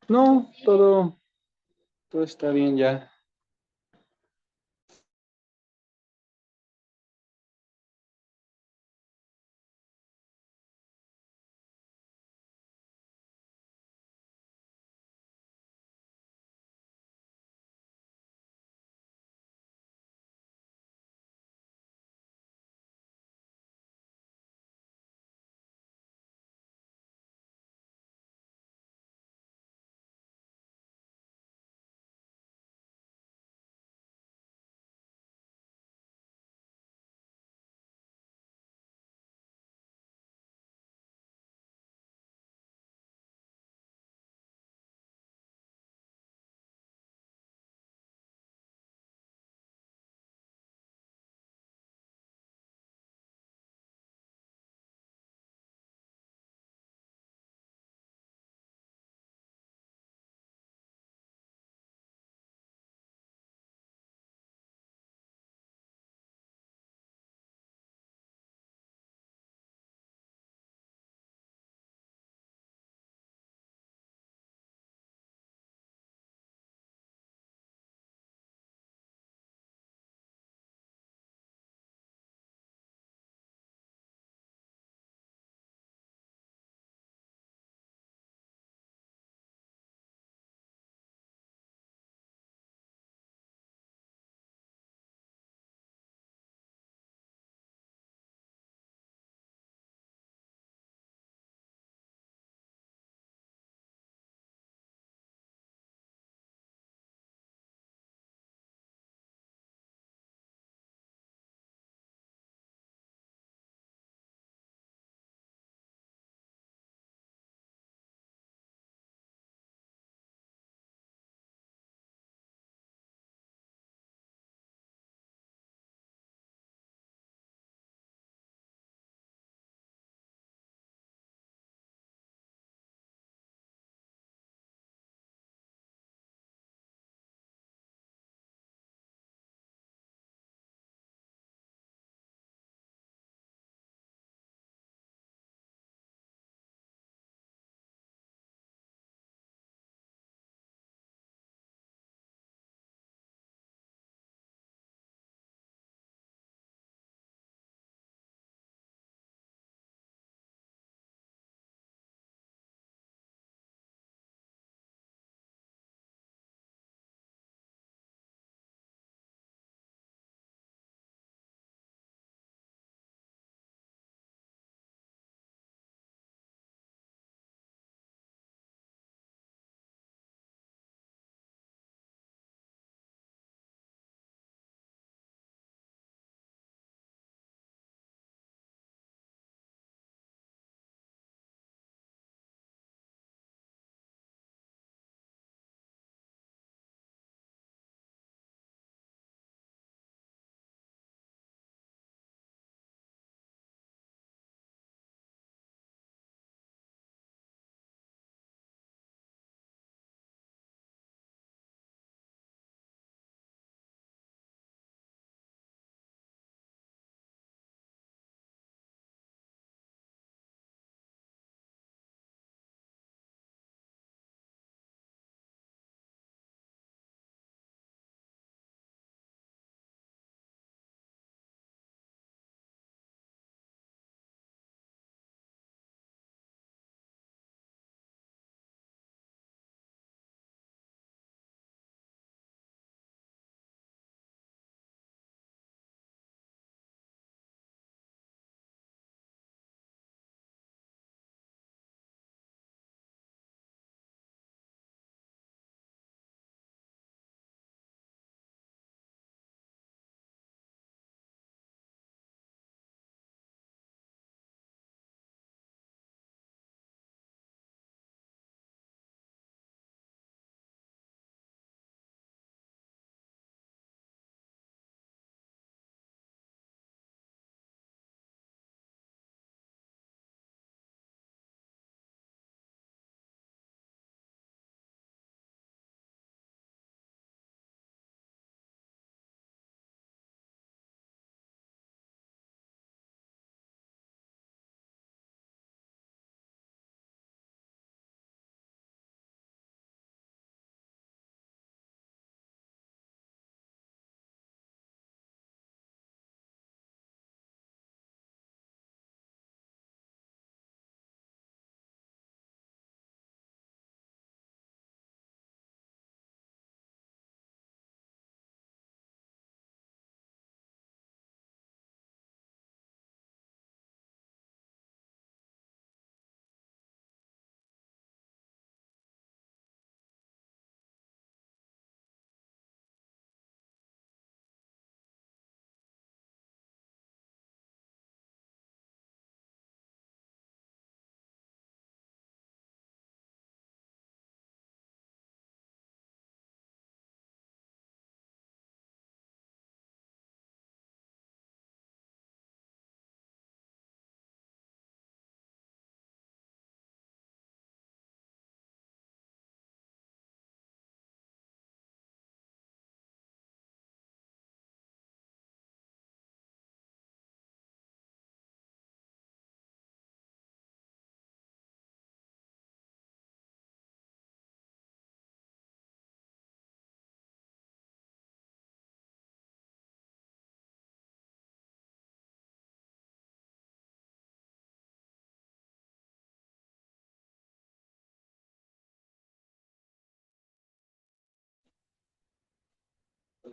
No, todo está bien ya.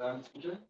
Hola, ¿me escuchan?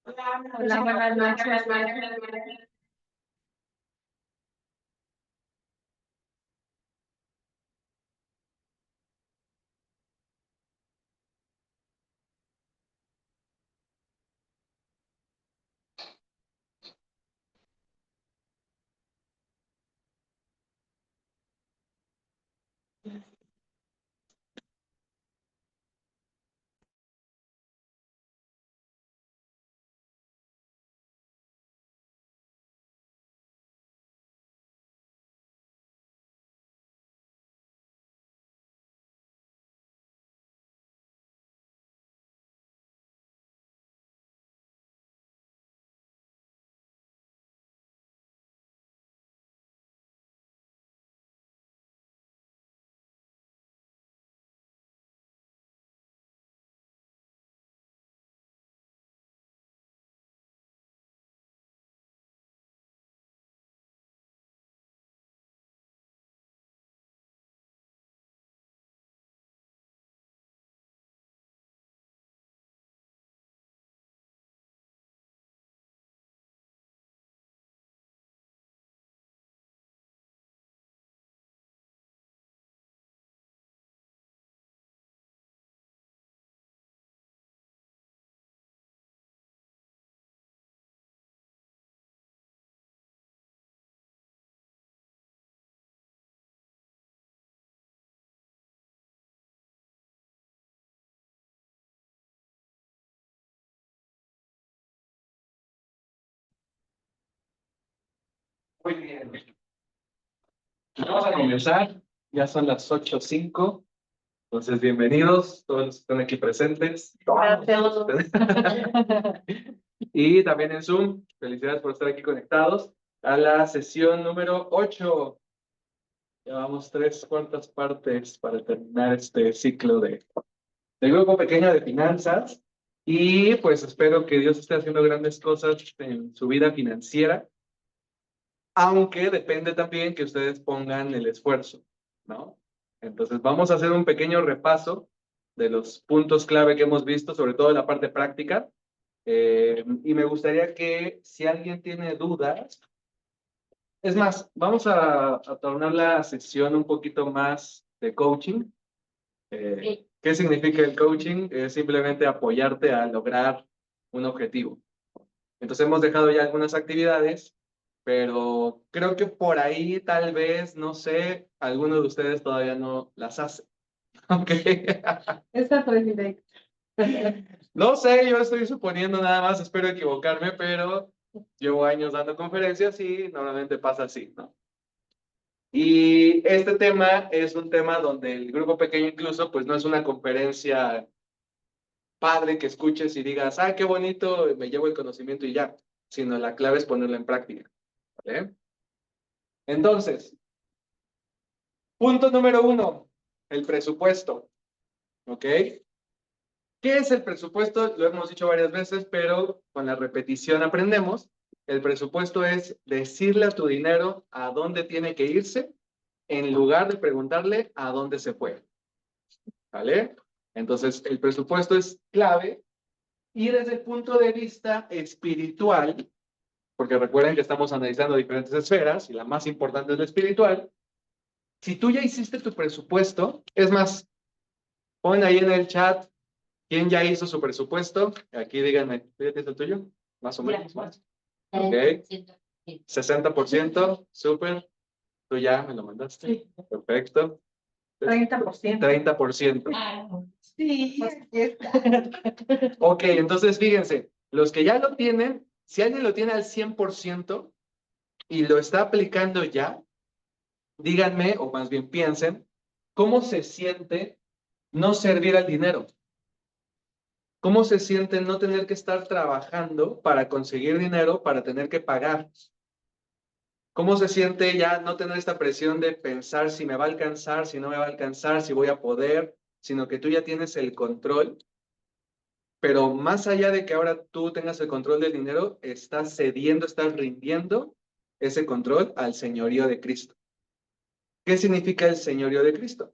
Hola, buenas noches. Muy bien. Vamos a comenzar. Ya son las 8:05. Entonces, bienvenidos todos los que están aquí presentes. Gracias. Y también en Zoom. Felicidades por estar aquí conectados a la sesión número 8. Llevamos 3/4 partes para terminar este ciclo de grupo pequeño de finanzas. Y pues espero que Dios esté haciendo grandes cosas en su vida financiera, aunque depende también que ustedes pongan el esfuerzo, ¿no? Entonces vamos a hacer un pequeño repaso de los puntos clave que hemos visto, sobre todo en la parte práctica. Y me gustaría que si alguien tiene dudas, es más, vamos a tornar la sesión un poquito más de coaching. ¿Qué significa el coaching? Es simplemente apoyarte a lograr un objetivo. Entonces hemos dejado ya algunas actividades, pero creo que por ahí tal vez, no sé, algunos de ustedes todavía no las hacen. Ok. Esta presidenta. No sé, yo estoy suponiendo nada más, espero equivocarme, pero llevo años dando conferencias y normalmente pasa así, ¿no? Y este tema es un tema donde el grupo pequeño incluso, pues no es una conferencia padre que escuches y digas, ah, qué bonito, me llevo el conocimiento y ya, sino la clave es ponerlo en práctica, ¿vale? Entonces, punto número 1, el presupuesto, ¿ok? ¿Qué es el presupuesto? Lo hemos dicho varias veces, pero con la repetición aprendemos. El presupuesto es decirle a tu dinero a dónde tiene que irse en lugar de preguntarle a dónde se fue, ¿vale? Entonces, el presupuesto es clave y desde el punto de vista espiritual, porque recuerden que estamos analizando diferentes esferas y la más importante es la espiritual, si tú ya hiciste tu presupuesto, es más, pon ahí en el chat quién ya hizo su presupuesto. Aquí díganme, ¿tú ya tienes el tuyo? Más o menos, más. Ok. 60%, súper. Tú ya me lo mandaste. Sí. Perfecto. 30%. 30%. Sí, aquí está. Ok, entonces fíjense, los que ya lo tienen, si alguien lo tiene al 100% y lo está aplicando ya, díganme, o más bien piensen, ¿cómo se siente no servir al dinero? ¿Cómo se siente no tener que estar trabajando para conseguir dinero, para tener que pagar? ¿Cómo se siente ya no tener esta presión de pensar si me va a alcanzar, si no me va a alcanzar, si voy a poder, sino que tú ya tienes el control? Pero más allá de que ahora tú tengas el control del dinero, estás cediendo, estás rindiendo ese control al señorío de Cristo. ¿Qué significa el señorío de Cristo?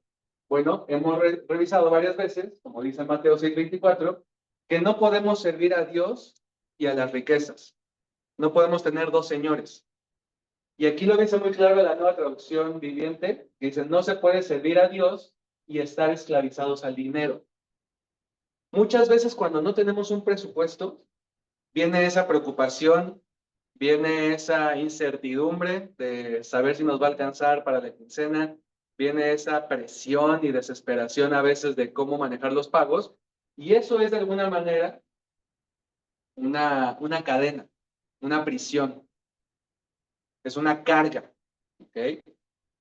Bueno, hemos revisado varias veces, como dice Mateo 6:24, que no podemos servir a Dios y a las riquezas. No podemos tener dos señores. Y aquí lo dice muy claro la nueva traducción viviente, que dice, no se puede servir a Dios y estar esclavizados al dinero. Muchas veces cuando no tenemos un presupuesto, viene esa preocupación, viene esa incertidumbre de saber si nos va a alcanzar para la quincena, viene esa presión y desesperación a veces de cómo manejar los pagos, y eso es de alguna manera una cadena, una prisión, es una carga, ¿ok?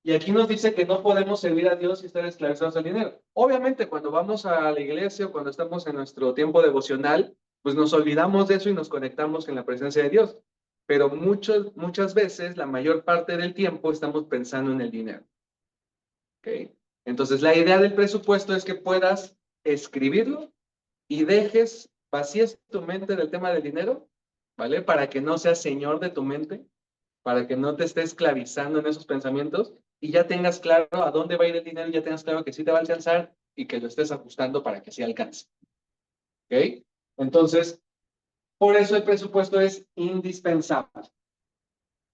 Y aquí nos dice que no podemos servir a Dios y estar esclavizados al dinero. Obviamente, cuando vamos a la iglesia o cuando estamos en nuestro tiempo devocional, pues nos olvidamos de eso y nos conectamos en la presencia de Dios. Pero muchas veces, la mayor parte del tiempo, estamos pensando en el dinero. ¿Ok? Entonces, la idea del presupuesto es que puedas escribirlo y vacíes tu mente del tema del dinero, ¿vale? Para que no seas señor de tu mente, para que no te estés esclavizando en esos pensamientos y ya tengas claro a dónde va a ir el dinero y ya tengas claro que sí te va a alcanzar y que lo estés ajustando para que sí alcance. ¿Ok? Entonces, por eso el presupuesto es indispensable.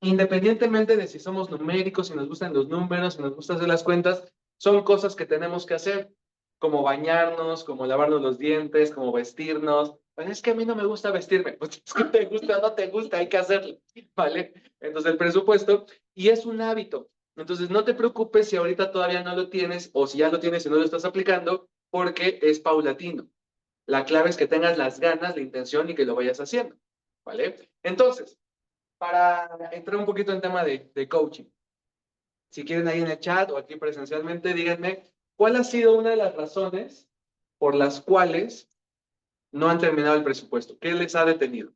Independientemente de si somos numéricos, si nos gustan los números, si nos gusta hacer las cuentas, son cosas que tenemos que hacer, como bañarnos, como lavarnos los dientes, como vestirnos. Pues es que a mí no me gusta vestirme. Pues es que te gusta o no te gusta, hay que hacerlo, ¿vale? Entonces el presupuesto, y es un hábito. Entonces no te preocupes si ahorita todavía no lo tienes o si ya lo tienes y no lo estás aplicando, porque es paulatino. La clave es que tengas las ganas, la intención y que lo vayas haciendo, ¿vale? Entonces, para entrar un poquito en tema de coaching. Si quieren ahí en el chat o aquí presencialmente, díganme cuál ha sido una de las razones por las cuales no han terminado el presupuesto. ¿Qué les ha detenido?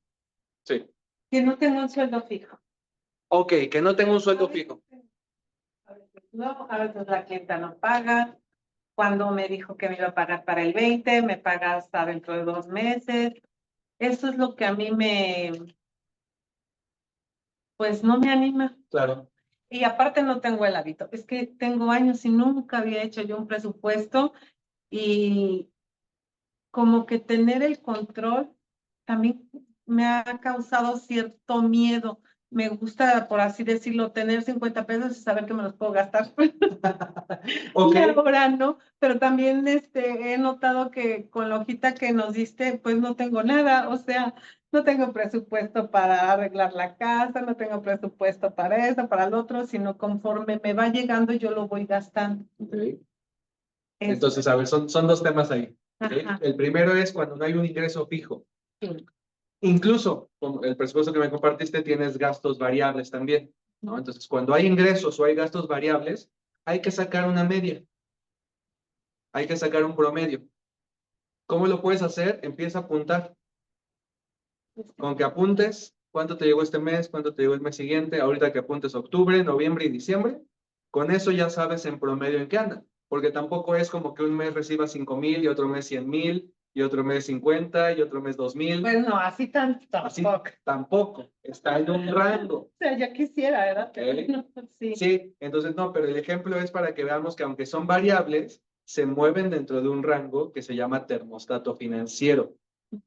Sí. Que no tengo un sueldo fijo. Ok, que no tengo un sueldo fijo. A veces no, a veces la clienta no paga. Cuando me dijo que me iba a pagar para el 20, me paga hasta dentro de 2 meses. Eso es lo que a mí pues no me anima. Claro. Y aparte no tengo el hábito. Es que tengo años y nunca había hecho yo un presupuesto y como que tener el control también me ha causado cierto miedo. Me gusta, por así decirlo, tener 50 pesos y saber que me los puedo gastar. Ok. Y ahora no, pero también he notado que con la hojita que nos diste, pues no tengo nada, o sea, no tengo presupuesto para arreglar la casa, no tengo presupuesto para eso, para el otro, sino conforme me va llegando yo lo voy gastando. Ok. Entonces, a ver, son dos temas ahí. ¿Okay? Ajá. El primero es cuando no hay un ingreso fijo. Sí. Incluso con el presupuesto que me compartiste tienes gastos variables también, ¿no? Entonces, cuando hay ingresos o hay gastos variables, hay que sacar una media, hay que sacar un promedio. ¿Cómo lo puedes hacer? Empieza a apuntar. Con que apuntes cuánto te llegó este mes, cuánto te llegó el mes siguiente, ahorita que apuntes octubre, noviembre y diciembre, con eso ya sabes en promedio en qué anda. Porque tampoco es como que un mes reciba 5,000 y otro mes 100,000 y otro mes 50 y otro mes 2,000. Pues no, así tanto Así tampoco. tampoco. Está en un rango. O sea, yo quisiera, ¿verdad? ¿Ok? Sí. Sí, entonces no, pero el ejemplo es para que veamos que aunque son variables, se mueven dentro de un rango que se llama termostato financiero.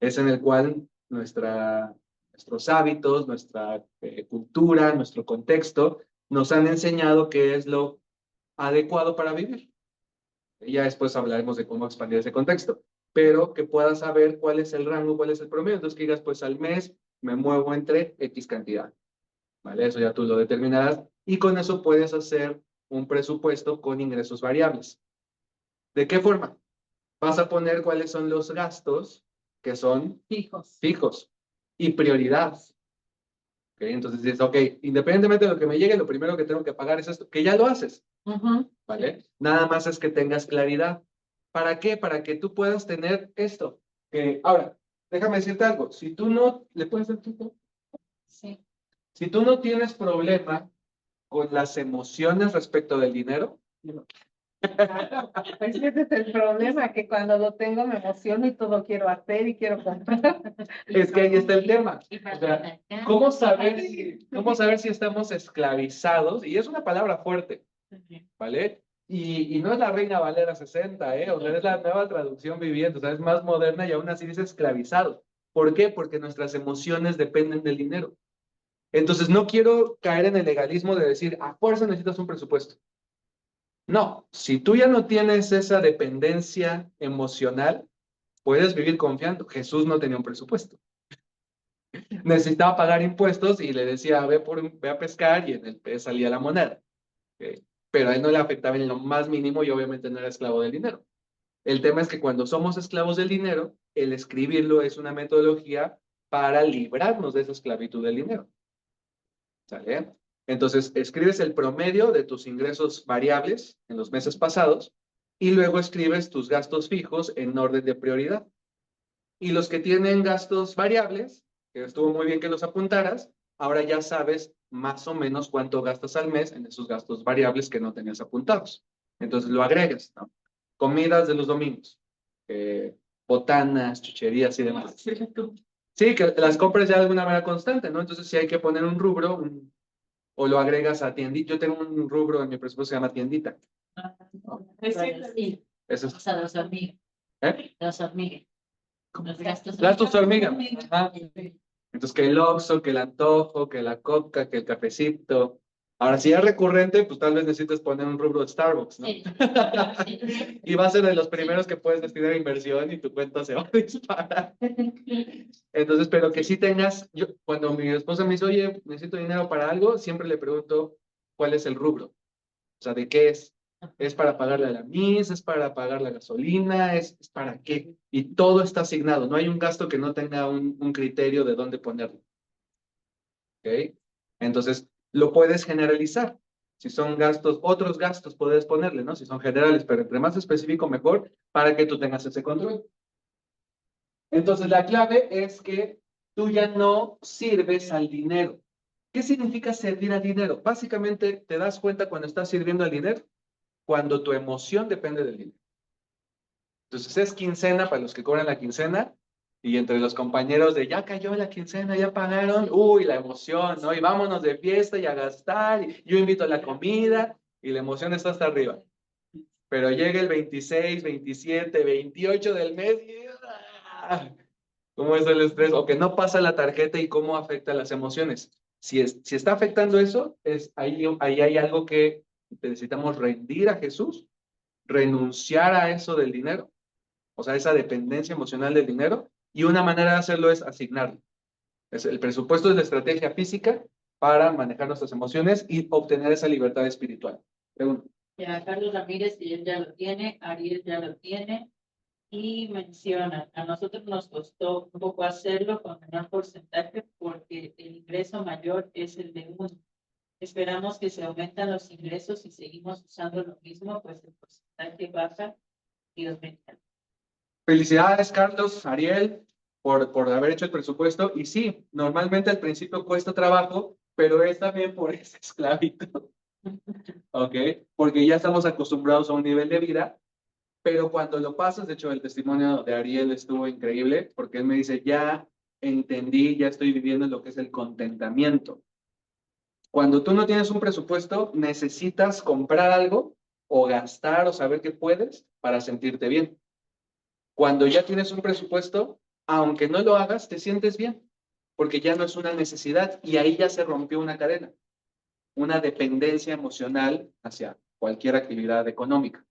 Es en el cual nuestros hábitos, nuestra cultura, nuestro contexto nos han enseñado qué es lo adecuado para vivir. Y ya después hablaremos de cómo expandir ese contexto, pero que puedas saber cuál es el rango, cuál es el promedio. Entonces que digas, pues al mes me muevo entre X cantidad. ¿Vale? Eso ya tú lo determinarás y con eso puedes hacer un presupuesto con ingresos variables. ¿De qué forma? Vas a poner cuáles son los gastos que son fijos y prioridad. ¿Okay? Entonces dices, ok, independientemente de lo que me llegue, lo primero que tengo que pagar es esto, que ya lo haces. ¿Vale? Nada más es que tengas claridad. ¿Para qué? Para que tú puedas tener esto. Ahora, déjame decirte algo. Si tú no, ¿le puedes dar tú? Sí. Si tú no tienes problema con las emociones respecto del dinero. Ese es el problema, que cuando lo tengo me emociono y todo quiero hacer y quiero comprar. Es que ahí está el tema. O sea, ¿cómo saber si estamos esclavizados? Y es una palabra fuerte, ¿vale? Y no es la Reina Valera 60, ¿eh? O sea, es la nueva traducción viviente, o sea, es más moderna y aún así dice esclavizados. ¿Por qué? Porque nuestras emociones dependen del dinero. Entonces, no quiero caer en el legalismo de decir, a fuerza necesitas un presupuesto. No, si tú ya no tienes esa dependencia emocional, puedes vivir confiando. Jesús no tenía un presupuesto. Necesitaba pagar impuestos y le decía, ve a pescar y en el pez salía la moneda. ¿Ok? Pero a él no le afectaba en lo más mínimo y obviamente no era esclavo del dinero. El tema es que cuando somos esclavos del dinero, el escribirlo es una metodología para librarnos de esa esclavitud del dinero. ¿Sale? Entonces, escribes el promedio de tus ingresos variables en los meses pasados y luego escribes tus gastos fijos en orden de prioridad. Y los que tienen gastos variables, que estuvo muy bien que los apuntaras, ahora ya sabes más o menos cuánto gastas al mes en esos gastos variables que no tenías apuntados. Entonces lo agregas, ¿no? Comidas de los domingos, botanas, chucherías y demás. Sí, que las compres ya de alguna manera constante, ¿no? Entonces sí hay que poner un rubro, o lo agregas a tiendita. Yo tengo un rubro en mi presupuesto que se llama tiendita. Sí. Eso es. O sea, los hormigas. ¿Eh? Los hormigas. Los Gastos hormiga. Ajá. Entonces, que el Oxxo, que el antojo, que la coca, que el cafecito. Ahora, si es recurrente, pues tal vez necesites poner un rubro de Starbucks, ¿no? Sí. Y va a ser de los primeros que puedes destinar a inversión y tu cuenta se va a disparar. Entonces, pero que sí tengas, cuando mi esposa me dice, oye, necesito dinero para algo, siempre le pregunto cuál es el rubro. O sea, ¿de qué es? ¿Es para pagarle a la MIS? ¿Es para pagar la gasolina? ¿Es para qué? Y todo está asignado. No hay un gasto que no tenga un criterio de dónde ponerlo. ¿Ok? Entonces, lo puedes generalizar. Si son gastos, otros gastos puedes ponerle, ¿no? Si son generales, pero entre más específico, mejor, para que tú tengas ese control. Entonces, la clave es que tú ya no sirves al dinero. ¿Qué significa servir al dinero? Básicamente, te das cuenta cuando estás sirviendo al dinero, cuando tu emoción depende del dinero. Entonces, es quincena para los que cobran la quincena y entre los compañeros de ya cayó la quincena, ya pagaron, uy, la emoción, ¿no? Y vámonos de fiesta y a gastar, y yo invito a la comida y la emoción está hasta arriba. Pero llega el 26, 27, 28 del mes y ¿cómo es el estrés? O que no pasa la tarjeta y cómo afecta las emociones. Si está afectando eso, ahí hay algo que necesitamos rendir a Jesús, renunciar a eso del dinero, o sea, esa dependencia emocional del dinero, y una manera de hacerlo es asignarlo. El presupuesto es la estrategia física para manejar nuestras emociones y obtener esa libertad espiritual. Pregunta. Ya Carlos Ramírez, y él ya lo tiene, Ariel ya lo tiene, y menciona, a nosotros nos costó un poco hacerlo con menor porcentaje porque el ingreso mayor es el de uno. Esperamos que se aumentan los ingresos y seguimos usando lo mismo, pues el porcentaje baja y aumenta. Felicidades, Carlos, Ariel, por haber hecho el presupuesto. Y sí, normalmente al principio cuesta trabajo, pero es también por esa esclavitud, ¿ok? Porque ya estamos acostumbrados a un nivel de vida, pero cuando lo pasas, de hecho, el testimonio de Ariel estuvo increíble, porque él me dice, ya entendí, ya estoy viviendo lo que es el contentamiento. Cuando tú no tienes un presupuesto, necesitas comprar algo o gastar o saber que puedes para sentirte bien. Cuando ya tienes un presupuesto, aunque no lo hagas, te sientes bien, porque ya no es una necesidad y ahí ya se rompió una cadena, una dependencia emocional hacia cualquier actividad económica,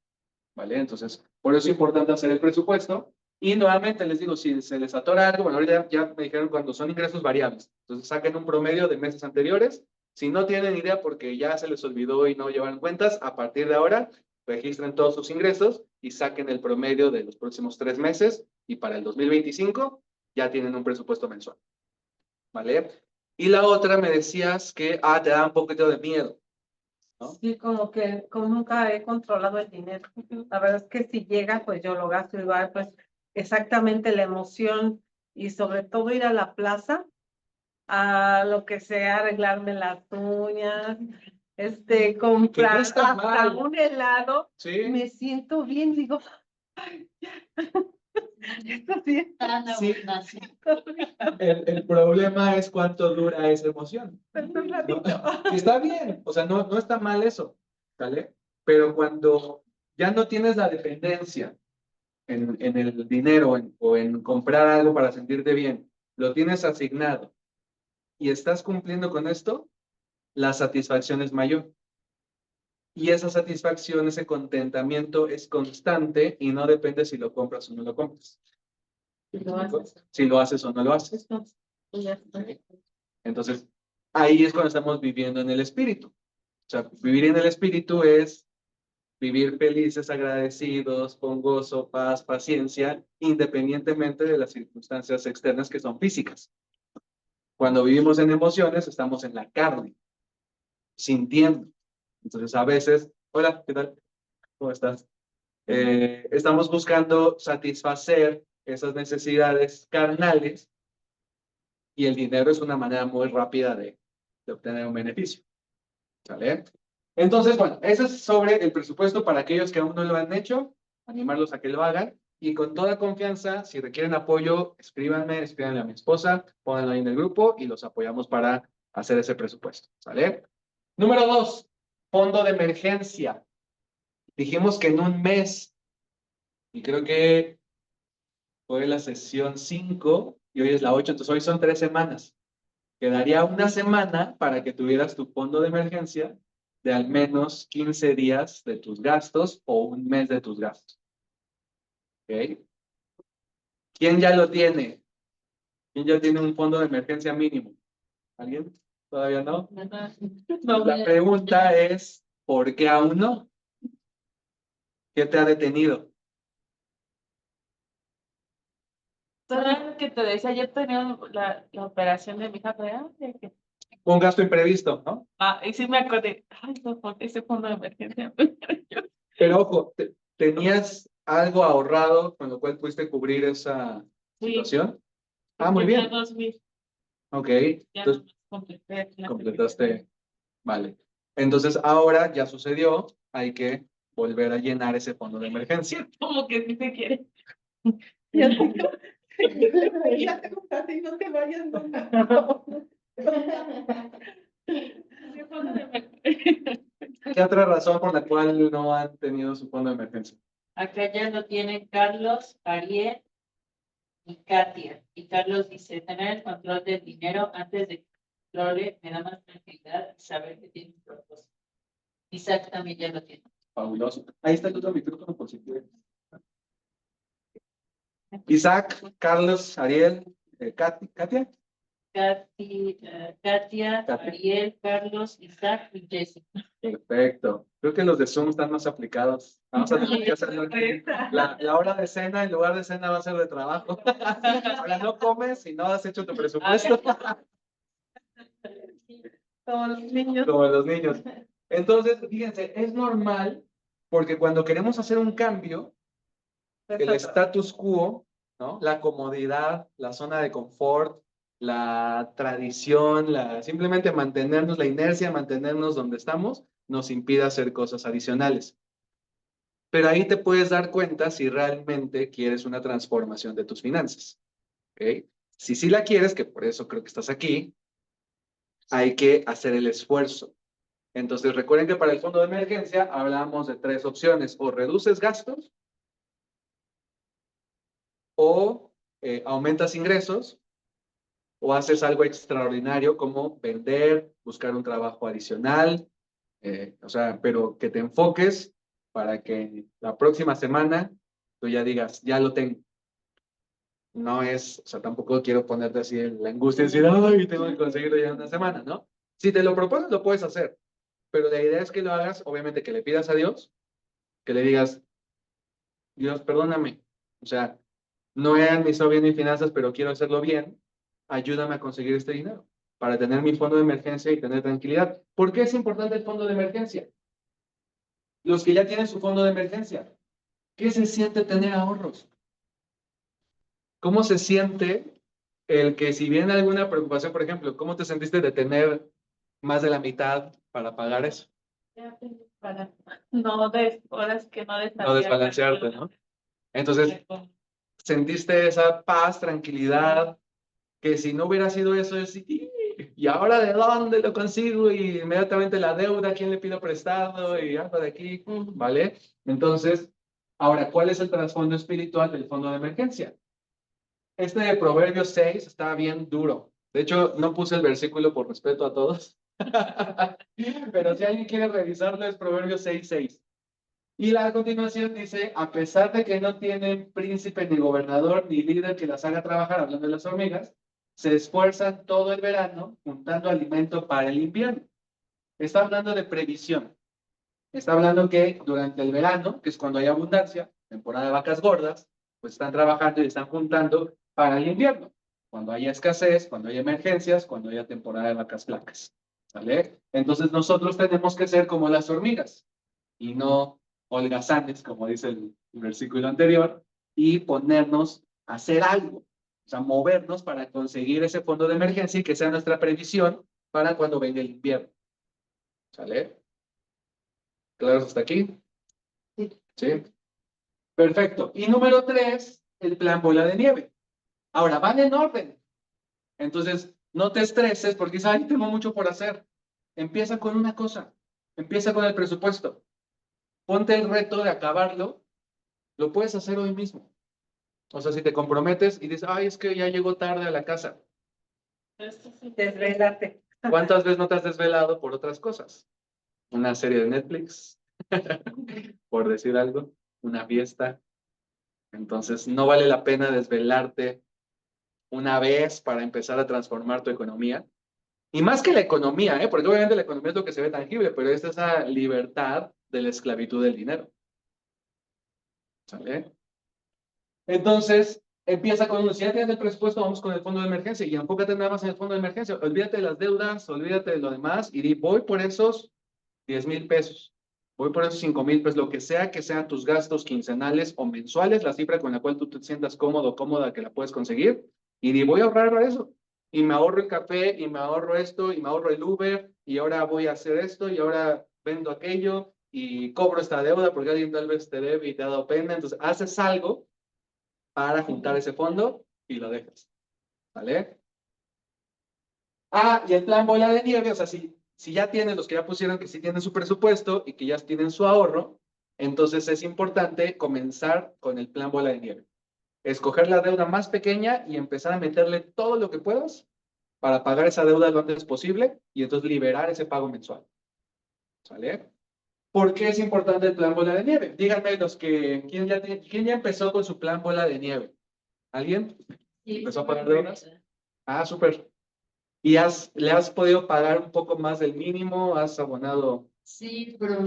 ¿vale? Entonces, por eso es importante hacer el presupuesto y nuevamente les digo, si se les atora algo, bueno, ahorita ya me dijeron cuando son ingresos variables, entonces saquen un promedio de meses anteriores. Si no tienen idea porque ya se les olvidó y no llevan cuentas, a partir de ahora registren todos sus ingresos y saquen el promedio de los próximos 3 meses y para el 2025 ya tienen un presupuesto mensual, ¿vale? Y la otra me decías que, te da un poquito de miedo, ¿no? Sí, como que como nunca he controlado el dinero. La verdad es que si llega, pues yo lo gasto igual, pues exactamente la emoción y sobre todo ir a la plaza, a lo que sea, arreglarme las uñas, comprar está hasta mal. un helado, Sí. me siento bien, digo, esto sí Tan Sí. abundancia. El problema es cuánto dura esa emoción. es un ¿No? ratito. Y está bien, o sea, no está mal eso, ¿vale? Pero cuando ya no tienes la dependencia en el dinero o en comprar algo para sentirte bien, lo tienes asignado y estás cumpliendo con esto, la satisfacción es mayor. Y esa satisfacción, ese contentamiento es constante y no depende si lo compras o no lo compras. Lo haces. Si lo haces o no lo haces. Y ya está. Entonces, ahí es cuando estamos viviendo en el espíritu. O sea, vivir en el espíritu es vivir felices, agradecidos, con gozo, paz, paciencia, independientemente de las circunstancias externas que son físicas. Cuando vivimos en emociones, estamos en la carne, sintiendo. Entonces, a veces, hola, ¿qué tal? ¿Cómo estás? Estamos buscando satisfacer esas necesidades carnales y el dinero es una manera muy rápida de obtener un beneficio. ¿Sale? Entonces, bueno, eso es sobre el presupuesto para aquellos que aún no lo han hecho, animarlos a que lo hagan y con toda confianza, si requieren apoyo, escríbanle a mi esposa, pónganlo ahí en el grupo y los apoyamos para hacer ese presupuesto. ¿Sale? Número 2, fondo de emergencia. Dijimos que en un mes, y creo que fue la sesión 5 y hoy es la 8, entonces hoy son 3 semanas. Quedaría una semana para que tuvieras tu fondo de emergencia de al menos 15 días de tus gastos o un mes de tus gastos. ¿Ok? ¿Quién ya lo tiene? ¿Quién ya tiene un fondo de emergencia mínimo? ¿Alguien? ¿Todavía no? No, La pregunta es, ¿por qué aún no? ¿Qué te ha detenido? ¿Sabes que te decía? Ayer tenía la operación de mi hija real. Un gasto imprevisto, ¿no? Y sí me acordé. Ay, no, por ese fondo de emergencia. Pero ojo, ¿tenías algo ahorrado con lo cual pudiste cubrir esa Sí. situación? Muy Tenía bien. 2,000. Ok, Ya entonces no completé la completaste. Vale. Entonces ahora ya sucedió, hay que volver a llenar ese fondo de emergencia. Como que sí se quiere. Ya tengo casi, no te vayas nunca. Ese fondo de emergencia. ¿Qué otra razón por la cual no han tenido su fondo de emergencia? Acá ya lo tienen Carlos, Ariel y Katia. Y Carlos dice, tener el control del dinero antes de que flore me da más tranquilidad y saber que tiene un propósito. Isaac también ya lo tiene. Fabuloso. Ahí está el otro micrófono por si quieres. Isaac, Carlos, Ariel, Katia. Katia, Katia. Ariel, Carlos, Isaac y Jessica. Perfecto. Creo que los de Zoom están más aplicados. Vamos a tener que hacerlo. La hora de cena, en lugar de cena, va a ser de trabajo. Ahora no comes y no has hecho tu presupuesto. Todos los niños. Como los niños. Entonces, fíjense, es normal porque cuando queremos hacer un cambio, el status quo, ¿no? La comodidad, la zona de confort, la tradición, simplemente mantenernos, la inercia, mantenernos donde estamos, nos impide hacer cosas adicionales. Pero ahí te puedes dar cuenta si realmente quieres una transformación de tus finanzas. ¿Ok? Si sí la quieres, que por eso creo que estás aquí, hay que hacer el esfuerzo. Entonces, recuerden que para el fondo de emergencia hablamos de 3 opciones: o reduces gastos, o aumentas ingresos, o haces algo extraordinario como vender, buscar un trabajo adicional, o sea, pero que te enfoques para que la próxima semana tú ya digas, ya lo tengo. No es, o sea, tampoco quiero ponerte así en la angustia y decir, ay, tengo que conseguirlo ya en una semana, ¿no? Si te lo propones, lo puedes hacer, pero la idea es que lo hagas, obviamente que le pidas a Dios, que le digas, Dios, perdóname, o sea, no he administrado bien mis finanzas, pero quiero hacerlo bien, ayúdame a conseguir este dinero para tener mi fondo de emergencia y tener tranquilidad. ¿Por qué es importante el fondo de emergencia? Los que ya tienen su fondo de emergencia, ¿qué se siente tener ahorros? ¿Cómo se siente el que si viene alguna preocupación, por ejemplo, cómo te sentiste de tener más de la mitad para pagar eso? Para no horas que no No desbalancearte, ¿no? Entonces, sentiste esa paz, tranquilidad, que si no hubiera sido eso, es, ¿y ahora de dónde lo consigo? Y inmediatamente la deuda, ¿a quién le pido prestado? Y algo de aquí, ¿vale? Entonces, ahora, ¿cuál es el trasfondo espiritual del fondo de emergencia? Este de Proverbios 6 está bien duro. De hecho, no puse el versículo por respeto a todos. Pero si alguien quiere revisarlo, es Proverbios 6:6. Y la continuación dice, a pesar de que no tienen príncipe, ni gobernador, ni líder que las haga trabajar, hablando de las hormigas, se esfuerzan todo el verano juntando alimento para el invierno. Está hablando de previsión. Está hablando que durante el verano, que es cuando hay abundancia, temporada de vacas gordas, pues están trabajando y están juntando para el invierno. Cuando haya escasez, cuando haya emergencias, cuando haya temporada de vacas flacas. ¿Vale? Entonces nosotros tenemos que ser como las hormigas y no holgazanes, como dice el versículo anterior, y ponernos a hacer algo, o sea, movernos para conseguir ese fondo de emergencia y que sea nuestra previsión para cuando venga el invierno. ¿Sale? ¿Claros hasta aquí? Sí. Perfecto. Y número 3, el plan bola de nieve. Ahora, van en orden. Entonces, no te estreses porque dices, ay, tengo mucho por hacer. Empieza con una cosa. Empieza con el presupuesto. Ponte el reto de acabarlo. Lo puedes hacer hoy mismo. O sea, si te comprometes y dices, ay, es que ya llego tarde a la casa. Desvelate. ¿Cuántas veces no te has desvelado por otras cosas? Una serie de Netflix, por decir algo, una fiesta. Entonces, no vale la pena desvelarte una vez para empezar a transformar tu economía. Y más que la economía, porque obviamente la economía es lo que se ve tangible, pero es esa libertad de la esclavitud del dinero. ¿Sale? Entonces, empieza con uno. Si ya tienes el presupuesto, vamos con el fondo de emergencia y enfócate nada más en el fondo de emergencia. Olvídate de las deudas, olvídate de lo demás y di, voy por esos 10,000 pesos. Voy por esos 5,000 pesos, lo que sea que sean tus gastos quincenales o mensuales, la cifra con la cual tú te sientas cómodo o cómoda que la puedes conseguir. Y di, voy a ahorrar para eso. Y me ahorro el café, y me ahorro esto, y me ahorro el Uber, y ahora voy a hacer esto, y ahora vendo aquello, y cobro esta deuda porque alguien tal vez te debe y te ha dado pena. Entonces, haces algo para juntar ese fondo y lo dejas. ¿Vale? Ah, y el plan bola de nieve, o sea, si ya tienen los que ya pusieron que sí tienen su presupuesto y que ya tienen su ahorro, entonces es importante comenzar con el plan bola de nieve. Escoger la deuda más pequeña y empezar a meterle todo lo que puedas para pagar esa deuda lo antes posible y entonces liberar ese pago mensual. ¿Sale? ¿Por qué es importante el plan bola de nieve? Díganme ¿quién ya empezó con su plan bola de nieve? ¿Alguien? Sí, ¿Empezó a pagar deudas? Ah, súper. ¿Y le has podido pagar un poco más del mínimo? ¿Has abonado? Sí, pero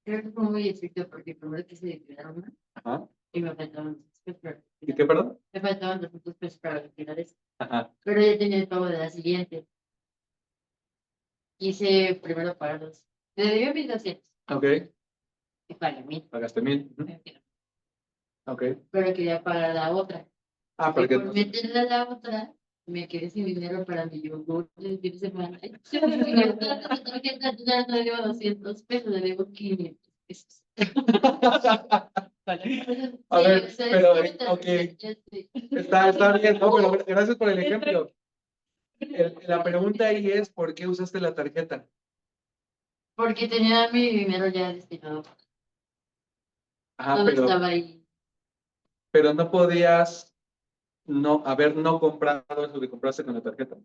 creo que fue muy estricto porque primero quise liquidar una Ajá. y me faltaban $200 para ¿Y qué, perdón? Me faltaban $200 para liquidar eso. Ajá. Pero ya tenía el pago de la siguiente. Quise primero pagarlos. Me debió 1,200 Ok. y pagué 1,000. Pagaste 1,000. Ujú. Ok. Pero quería pagar la otra. Ah, Y porque por meterle a la otra, me quedé sin dinero para mi yogur del fin de semana. Yo me fui a la tarjeta, ya no le debo $200, le debo $500. A Sí, ver, o sea, pero, ahorita ok, ya estoy. está bien, no, pero gracias por el ejemplo. La pregunta ahí es, ¿por qué usaste la tarjeta? Porque tenía mi dinero ya destinado. Ajá, Todo estaba ahí. pero no podías no comprado eso que compraste con la tarjeta.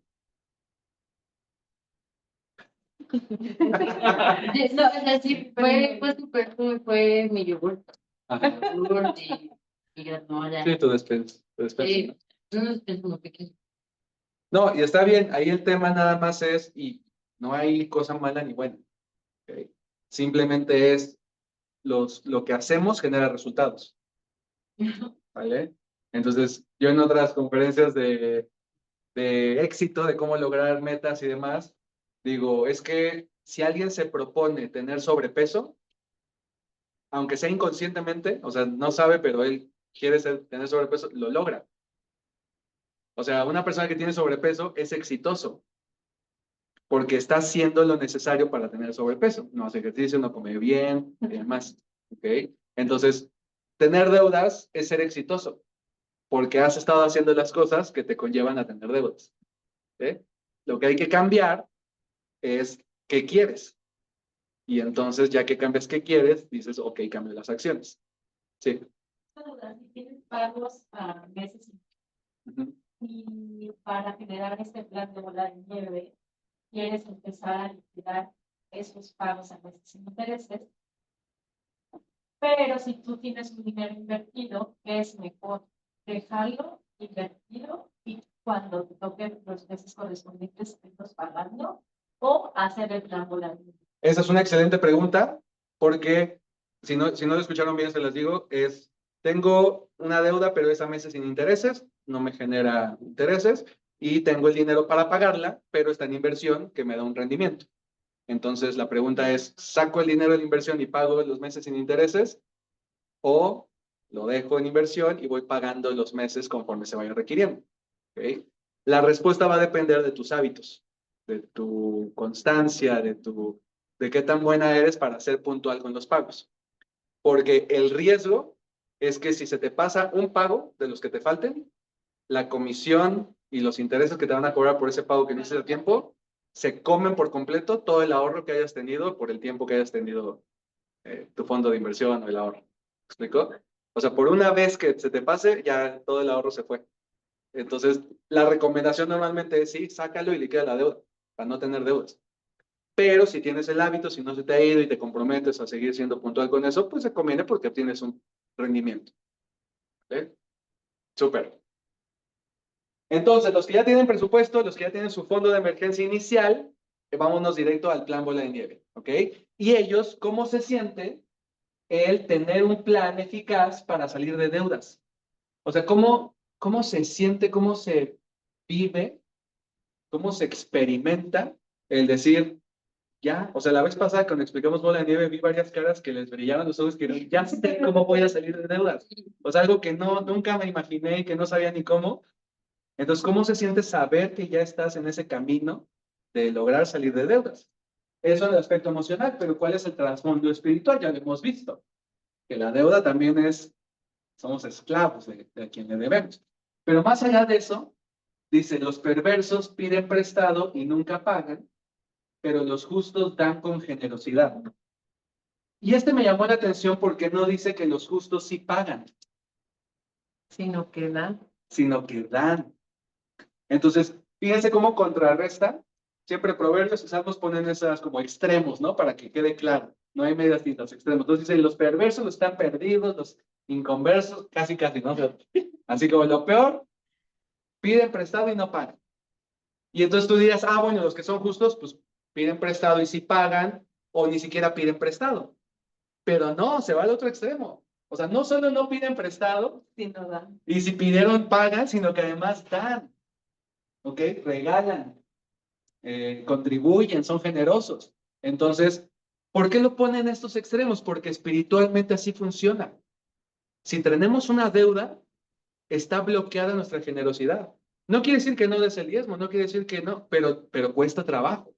No, o sea, sí, fue súper, fue mi yogur. Ajá. Yogur y granola. Sí, tu despensa. Sí, unos despensa muy pequeños. No, y está bien, ahí el tema nada más es, y no hay cosa mala ni buena. ¿Ok? Simplemente es lo que hacemos genera resultados. ¿Vale? Entonces, yo en otras conferencias de éxito, de cómo lograr metas y demás, digo, es que si alguien se propone tener sobrepeso, aunque sea inconscientemente, o sea, no sabe, pero él quiere tener sobrepeso, lo logra. O sea, una persona que tiene sobrepeso es exitoso porque está haciendo lo necesario para tener sobrepeso. No hace ejercicio, no come bien y demás. ¿Ok? Entonces, tener deudas es ser exitoso porque has estado haciendo las cosas que te conllevan a tener deudas. ¿Ok? Lo que hay que cambiar es qué quieres. Y entonces, ya que cambias qué quieres, dices, ok, cambio las acciones. Sí. Si tienes pagos a meses Ujú. y para generar este plan de bola de nieve, quieres empezar a liquidar esos pagos a meses sin intereses, pero si tú tienes un dinero invertido, es mejor dejarlo invertido y cuando te toquen los meses correspondientes estés pagando o hacer el plan bola de nieve. Esa es una excelente pregunta porque si no lo escucharon bien, se las digo, tengo una deuda, pero es a meses sin intereses, no me genera intereses y tengo el dinero para pagarla, pero está en inversión que me da un rendimiento. Entonces, la pregunta es, ¿saco el dinero de la inversión y pago los meses sin intereses o lo dejo en inversión y voy pagando los meses conforme se vaya requiriendo? ¿Ok? La respuesta va a depender de tus hábitos, de tu constancia, de qué tan buena eres para ser puntual con los pagos. Porque el riesgo es que si se te pasa un pago de los que te falten, la comisión y los intereses que te van a cobrar por ese pago que no hiciste a tiempo, se comen por completo todo el ahorro que hayas tenido por el tiempo que hayas tenido tu fondo de inversión o el ahorro. ¿Me explico? O sea, por una vez que se te pase, ya todo el ahorro se fue. Entonces, la recomendación normalmente es sí, sácalo y liquida la deuda, para no tener deudas. Pero si tienes el hábito, si no se te ha ido y te comprometes a seguir siendo puntual con eso, pues se conviene porque obtienes un rendimiento. ¿Sí? Súper. Entonces, los que ya tienen presupuesto, los que ya tienen su fondo de emergencia inicial, vámonos directo al plan bola de nieve, ¿ok? Y ellos, ¿cómo se siente el tener un plan eficaz para salir de deudas? O sea, ¿cómo se siente, cómo se vive, cómo se experimenta el decir, ya, o sea, la vez pasada cuando explicamos bola de nieve vi varias caras que les brillaban los ojos que dijeron, ya sé cómo voy a salir de deudas. O sea, algo que nunca me imaginé y que no sabía ni cómo. Entonces, ¿cómo se siente saber que ya estás en ese camino de lograr salir de deudas? Eso en el aspecto emocional, pero ¿cuál es el trasfondo espiritual? Ya lo hemos visto, que la deuda también somos esclavos de quien le debemos. Pero más allá de eso, dice, los perversos piden prestado y nunca pagan, pero los justos dan con generosidad. Y me llamó la atención porque no dice que los justos sí pagan, Sino que da. sino que dan. Entonces, fíjense cómo contrarresta. Siempre proverbios y salmos ponen esas como extremos, ¿no? Para que quede claro. No hay medias tintas, extremos. Entonces dice, los perversos están perdidos, los inconversos, casi, ¿no? Así como lo peor, piden prestado y no pagan. Y entonces tú dirás, ah, bueno, los que son justos, pues piden prestado y si pagan, o ni siquiera piden prestado. Pero no, se va al otro extremo. O sea, no solo no piden prestado, Sí, no da. y si pidieron pagan, sino que además dan, ¿ok? Regalan, contribuyen, son generosos. Entonces, ¿por qué lo ponen en estos extremos? Porque espiritualmente así funciona. Si tenemos una deuda, está bloqueada nuestra generosidad. No quiere decir que no des el diezmo, no quiere decir que no, pero cuesta trabajo.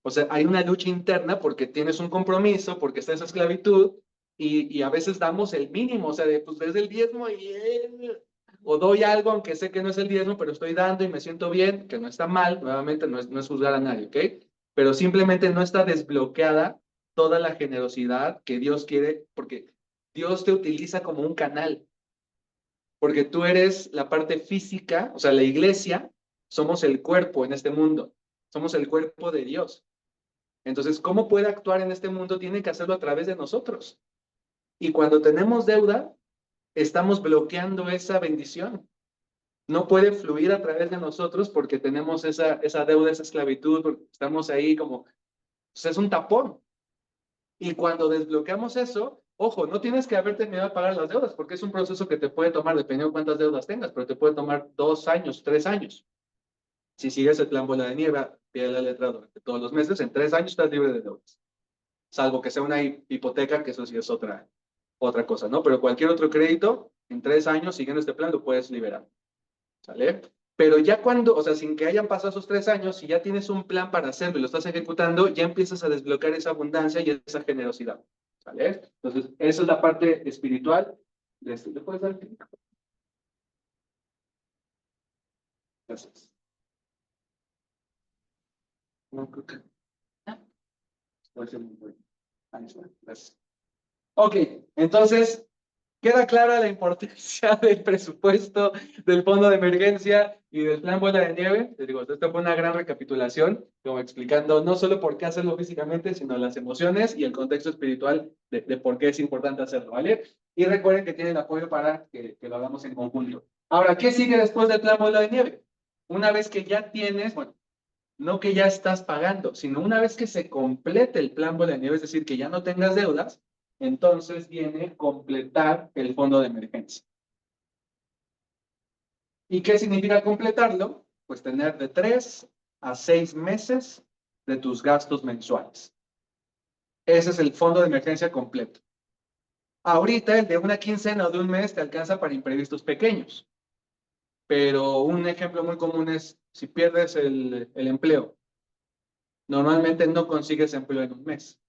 O sea, hay una lucha interna porque tienes un compromiso, porque está esa esclavitud, y a veces damos el mínimo, o sea, de, pues des el diezmo o doy algo, aunque sé que no es el diezmo, pero estoy dando y me siento bien, que no está mal, nuevamente no es juzgar a nadie, ¿ok? Pero simplemente no está desbloqueada toda la generosidad que Dios quiere, porque Dios te utiliza como un canal, porque tú eres la parte física, o sea, la iglesia, somos el cuerpo en este mundo, somos el cuerpo de Dios. Entonces, ¿cómo puede actuar en este mundo? Tiene que hacerlo a través de nosotros. Y cuando tenemos deuda, estamos bloqueando esa bendición. No puede fluir a través de nosotros porque tenemos esa deuda, esa esclavitud, porque estamos ahí como, pues es un tapón. Y cuando desbloqueamos eso, ojo, no tienes que haber terminado de pagar las deudas, porque es un proceso que te puede tomar, dependiendo de cuántas deudas tengas, pero te puede tomar 2 años, 3 años. Si sigues el plan bola de nieve, pide la letra durante todos los meses, en 3 años estás libre de deudas. Salvo que sea una hipoteca, que eso sí es otra cosa, ¿no? Pero cualquier otro crédito, en 3 años, siguiendo este plan, lo puedes liberar, ¿sale? Pero ya cuando, o sea, sin que hayan pasado esos 3 años, si ya tienes un plan para hacerlo y lo estás ejecutando, ya empiezas a desbloquear esa abundancia y esa generosidad, ¿sale? Entonces, esa es la parte espiritual. ¿Le puedes dar clic? Gracias. No, creo que... Puede ser muy bueno. Ahí está, gracias. Ok, entonces, queda clara la importancia del presupuesto, del fondo de emergencia y del plan bola de nieve. Les digo, esto fue una gran recapitulación, como explicando no solo por qué hacerlo físicamente, sino las emociones y el contexto espiritual de por qué es importante hacerlo, ¿vale? Y recuerden que tienen apoyo para que lo hagamos en conjunto. Ahora, ¿qué sigue después del plan bola de nieve? Una vez que ya tienes, bueno, no que ya estás pagando, sino una vez que se complete el plan bola de nieve, es decir, que ya no tengas deudas, entonces viene completar el fondo de emergencia. ¿Y qué significa completarlo? Pues tener de 3 a 6 meses de tus gastos mensuales. Ese es el fondo de emergencia completo. Ahorita el de una quincena o de un mes te alcanza para imprevistos pequeños. Pero un ejemplo muy común es si pierdes el empleo. Normalmente no consigues empleo en un mes.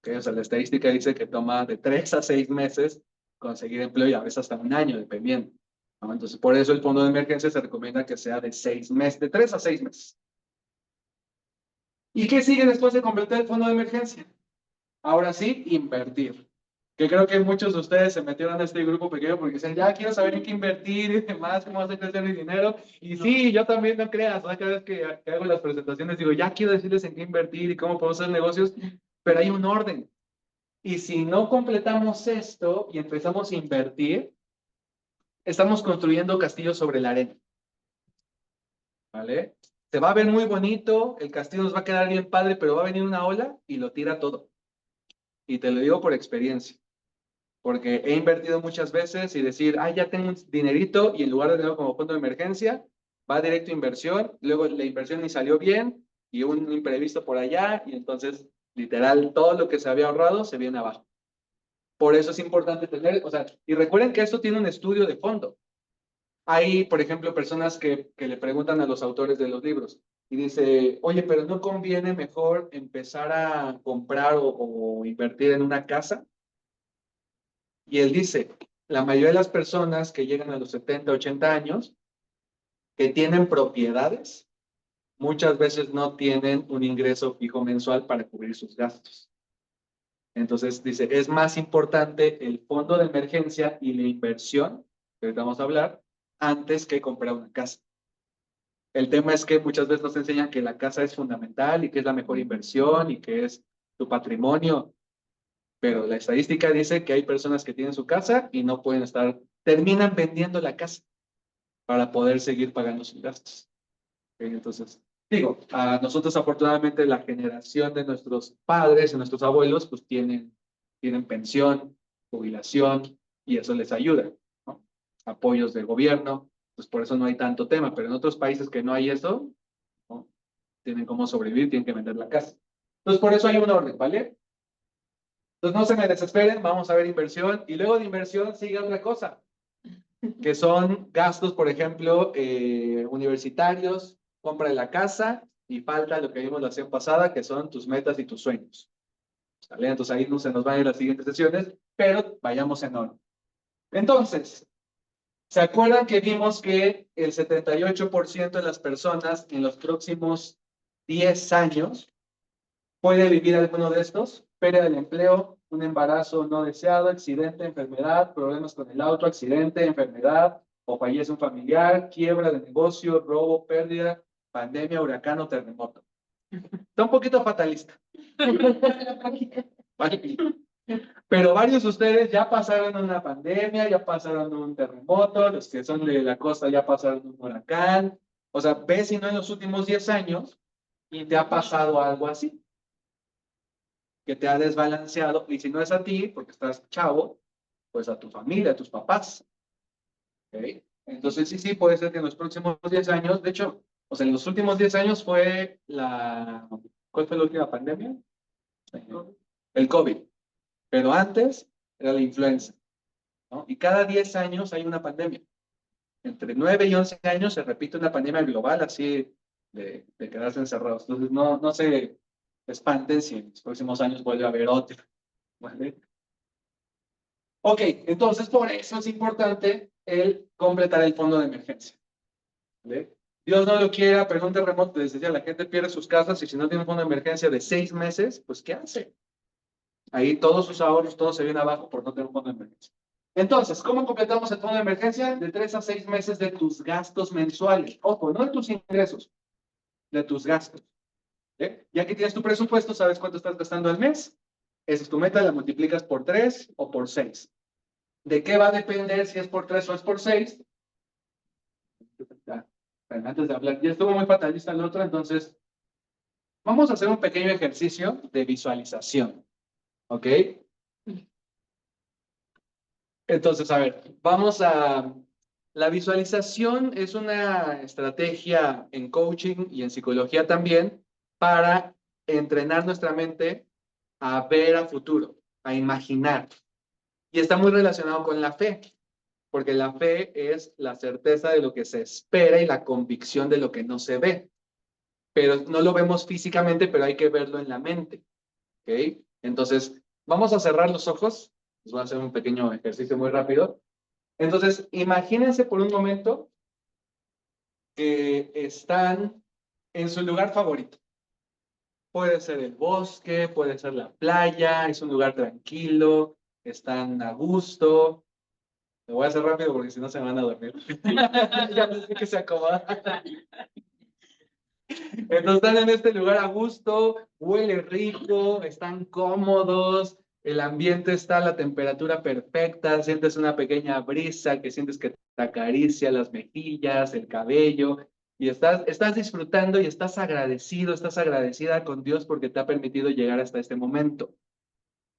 ¿Okay? O sea, la estadística dice que toma de 3 a 6 meses conseguir empleo y a veces hasta un año, dependiendo, ¿no? Entonces, por eso el fondo de emergencia se recomienda que sea de 6 meses, de 3 a 6 meses. ¿Y qué sigue después de completar el fondo de emergencia? Ahora sí, invertir. Que creo que muchos de ustedes se metieron a este grupo pequeño porque dicen, ya quiero saber en qué invertir y demás, cómo hacer crecer mi dinero. Y sí, yo también no creas, ¿no? Cada vez que hago las presentaciones digo, ya quiero decirles en qué invertir y cómo puedo hacer negocios, pero hay un orden. Y si no completamos esto y empezamos a invertir, estamos construyendo castillos sobre la arena. ¿Vale? Se va a ver muy bonito, el castillo nos va a quedar bien padre, pero va a venir una ola y lo tira todo. Y te lo digo por experiencia, porque he invertido muchas veces y decir, ah, ya tengo un dinerito y en lugar de tenerlo como fondo de emergencia, va directo a inversión, luego la inversión ni salió bien y un imprevisto por allá y entonces literal todo lo que se había ahorrado se viene abajo. Por eso es importante tener, o sea, y recuerden que esto tiene un estudio de fondo. Hay, por ejemplo, personas que le preguntan a los autores de los libros y dice, oye, pero ¿no conviene mejor empezar a comprar o invertir en una casa? Y él dice, la mayoría de las personas que llegan a los 70, 80 años, que tienen propiedades, muchas veces no tienen un ingreso fijo mensual para cubrir sus gastos. Entonces, dice, es más importante el fondo de emergencia y la inversión, que ahorita vamos a hablar, antes que comprar una casa. El tema es que muchas veces nos enseñan que la casa es fundamental y que es la mejor inversión y que es tu patrimonio, pero la estadística dice que hay personas que tienen su casa y no pueden estar, terminan vendiendo la casa para poder seguir pagando sus gastos. Entonces, digo, a nosotros afortunadamente la generación de nuestros padres y nuestros abuelos pues tienen pensión, jubilación y eso les ayuda, ¿no? Apoyos del gobierno, pues por eso no hay tanto tema, pero en otros países que no hay eso, ¿no? Tienen cómo sobrevivir, tienen que vender la casa. Entonces por eso hay un orden, ¿vale? Entonces no se me desesperen, vamos a ver inversión y luego de inversión sigue otra cosa, que son gastos, por ejemplo, universitarios, compra de la casa y falta lo que vimos la sesión pasada, que son tus metas y tus sueños. ¿Vale? Entonces ahí no se nos van a ir las siguientes sesiones, pero vayamos en orden. Entonces, ¿se acuerdan que vimos que el 78% de las personas en los próximos 10 años puede vivir alguno de estos? Pérdida del empleo, un embarazo no deseado, accidente, enfermedad, problemas con el auto, accidente, enfermedad, o fallece un familiar, quiebra de negocio, robo, pérdida, pandemia, huracán o terremoto. Está un poquito fatalista. ¿Vale? Pero varios de ustedes ya pasaron una pandemia, ya pasaron un terremoto, los que son de la costa ya pasaron un huracán. O sea, ves si no en los últimos 10 años y te ha pasado algo así, que te ha desbalanceado, y si no es a ti, porque estás chavo, pues a tu familia, a tus papás. ¿Okay? Entonces sí, puede ser que en los próximos 10 años, de hecho, o sea, en los últimos 10 años fue ¿cuál fue la última pandemia? El COVID. Pero antes era la influenza, ¿no? Y cada 10 años hay una pandemia. Entre 9 y 11 años se repite una pandemia global así de quedarse encerrados. Entonces no se espanten si en los próximos años vuelve a haber otra. ¿Vale? Ok, entonces por eso es importante el completar el fondo de emergencia. ¿Vale? Dios no lo quiera, pero en un terremoto, les decía, la gente pierde sus casas y si no tiene un fondo de emergencia de 6 meses, pues ¿qué hace? Ahí todos sus ahorros, todo se viene abajo por no tener un fondo de emergencia. Entonces, ¿cómo completamos el fondo de emergencia? De 3 a 6 meses de tus gastos mensuales. Ojo, no de tus ingresos, de tus gastos. Ya que tienes tu presupuesto, sabes cuánto estás gastando al mes. Esa es tu meta, la multiplicas por 3 o por 6. ¿De qué va a depender si es por 3 o es por 6? Antes de hablar, ya estuvo muy fatalista el otro, entonces vamos a hacer un pequeño ejercicio de visualización. ¿Ok? Entonces, a ver, la visualización es una estrategia en coaching y en psicología también para entrenar nuestra mente a ver a futuro, a imaginar. Y está muy relacionado con la fe, porque la fe es la certeza de lo que se espera y la convicción de lo que no se ve. Pero no lo vemos físicamente, pero hay que verlo en la mente. ¿Ok? Entonces, vamos a cerrar los ojos. Les voy a hacer un pequeño ejercicio muy rápido. Entonces, imagínense por un momento que están en su lugar favorito. Puede ser el bosque, puede ser la playa, es un lugar tranquilo, están a gusto. Lo voy a hacer rápido porque si no se van a dormir. Ya no sé que se acomoda. Entonces están en este lugar a gusto, huele rico, están cómodos, el ambiente está a la temperatura perfecta, sientes una pequeña brisa que sientes que te acaricia las mejillas, el cabello, y estás disfrutando y estás agradecido, estás agradecida con Dios porque te ha permitido llegar hasta este momento.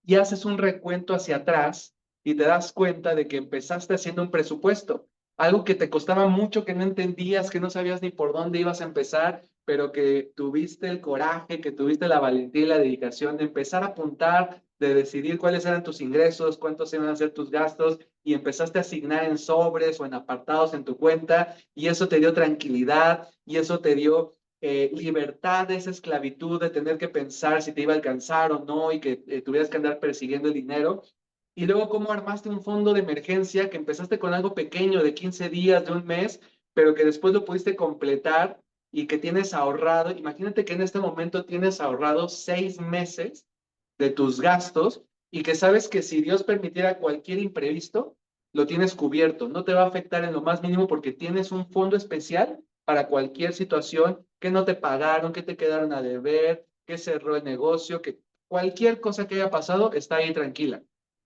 Y haces un recuento hacia atrás y te das cuenta de que empezaste haciendo un presupuesto, algo que te costaba mucho, que no entendías, que no sabías ni por dónde ibas a empezar, pero que tuviste el coraje, que tuviste la valentía y la dedicación de empezar a apuntar, de decidir cuáles eran tus ingresos, cuántos iban a ser tus gastos, y empezaste a asignar en sobres o en apartados en tu cuenta, y eso te dio tranquilidad, y eso te dio libertad de esa esclavitud, de tener que pensar si te iba a alcanzar o no, y que tuvieras que andar persiguiendo el dinero. Y luego cómo armaste un fondo de emergencia, que empezaste con algo pequeño de 15 días, de un mes, pero que después lo pudiste completar y que tienes ahorrado. Imagínate que en este momento tienes ahorrado 6 meses de tus gastos y que sabes que si Dios permitiera cualquier imprevisto, lo tienes cubierto. No te va a afectar en lo más mínimo porque tienes un fondo especial para cualquier situación, que no te pagaron, que te quedaron a deber, que cerró el negocio, que cualquier cosa que haya pasado está ahí tranquila.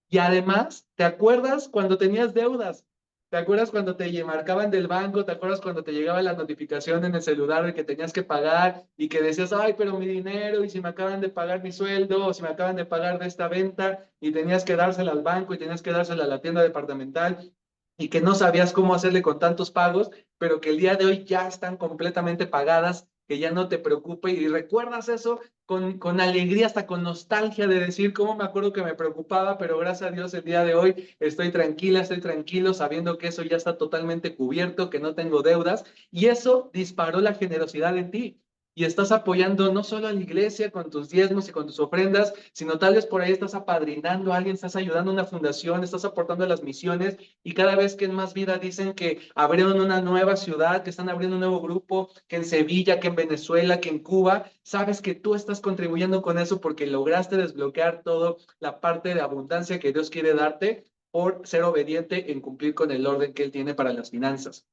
Y además, ¿te acuerdas cuando tenías deudas? ¿Te acuerdas cuando te marcaban del banco? ¿Te acuerdas cuando te llegaba la notificación en el celular de que tenías que pagar y que decías, ay, pero mi dinero, y si me acaban de pagar mi sueldo, o si me acaban de pagar de esta venta, y tenías que dársela al banco y tenías que dársela a la tienda departamental, y que no sabías cómo hacerle con tantos pagos, pero que el día de hoy ya están completamente pagadas, que ya no te preocupe, y recuerdas eso con alegría, hasta con nostalgia de decir, cómo me acuerdo que me preocupaba, pero gracias a Dios el día de hoy estoy tranquila, estoy tranquilo, sabiendo que eso ya está totalmente cubierto, que no tengo deudas, y eso disparó la generosidad en ti. Y estás apoyando no solo a la iglesia con tus diezmos y con tus ofrendas, sino tal vez por ahí estás apadrinando a alguien, estás ayudando a una fundación, estás aportando a las misiones, y cada vez que en Más Vida dicen que abrieron una nueva ciudad, que están abriendo un nuevo grupo, que en Sevilla, que en Venezuela, que en Cuba, sabes que tú estás contribuyendo con eso porque lograste desbloquear toda la parte de abundancia que Dios quiere darte por ser obediente en cumplir con el orden que Él tiene para las finanzas.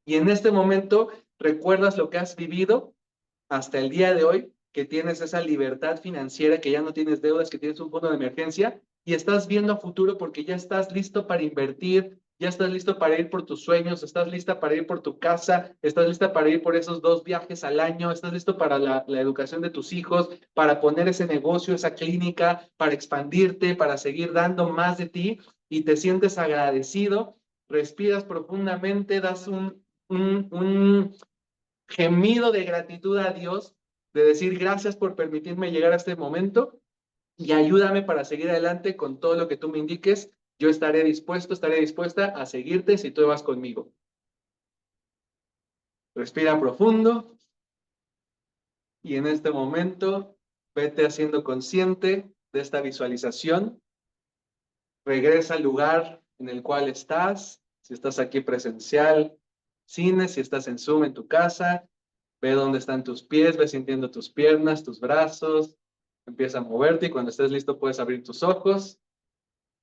Y en este momento recuerdas lo que has vivido hasta el día de hoy, que tienes esa libertad financiera, que ya no tienes deudas, que tienes un fondo de emergencia y estás viendo a futuro porque ya estás listo para invertir, ya estás listo para ir por tus sueños, estás lista para ir por tu casa, estás lista para ir por esos 2 viajes al año, estás listo para la educación de tus hijos, para poner ese negocio, esa clínica, para expandirte, para seguir dando más de ti y te sientes agradecido, respiras profundamente, das un gemido de gratitud a Dios, de decir gracias por permitirme llegar a este momento y ayúdame para seguir adelante con todo lo que tú me indiques. Yo estaré dispuesto, estaré dispuesta a seguirte si tú vas conmigo. Respira profundo y en este momento vete haciendo consciente de esta visualización. Regresa al lugar en el cual estás, si estás aquí presencial, cine, si estás en Zoom en tu casa. Ve dónde están tus pies, ve sintiendo tus piernas, tus brazos. Empieza a moverte y cuando estés listo puedes abrir tus ojos.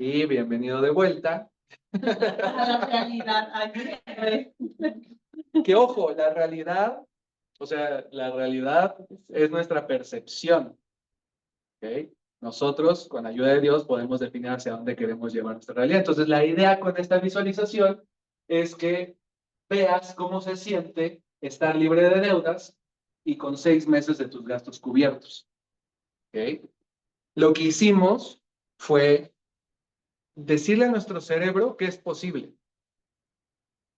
Y bienvenido de vuelta. La realidad aquí. Que ojo, la realidad, o sea, la realidad es nuestra percepción. ¿Ok? Nosotros, con la ayuda de Dios, podemos definir hacia dónde queremos llevar nuestra realidad. Entonces, la idea con esta visualización es que veas cómo se siente estar libre de deudas y con 6 meses de tus gastos cubiertos. ¿Ok? Lo que hicimos fue decirle a nuestro cerebro que es posible.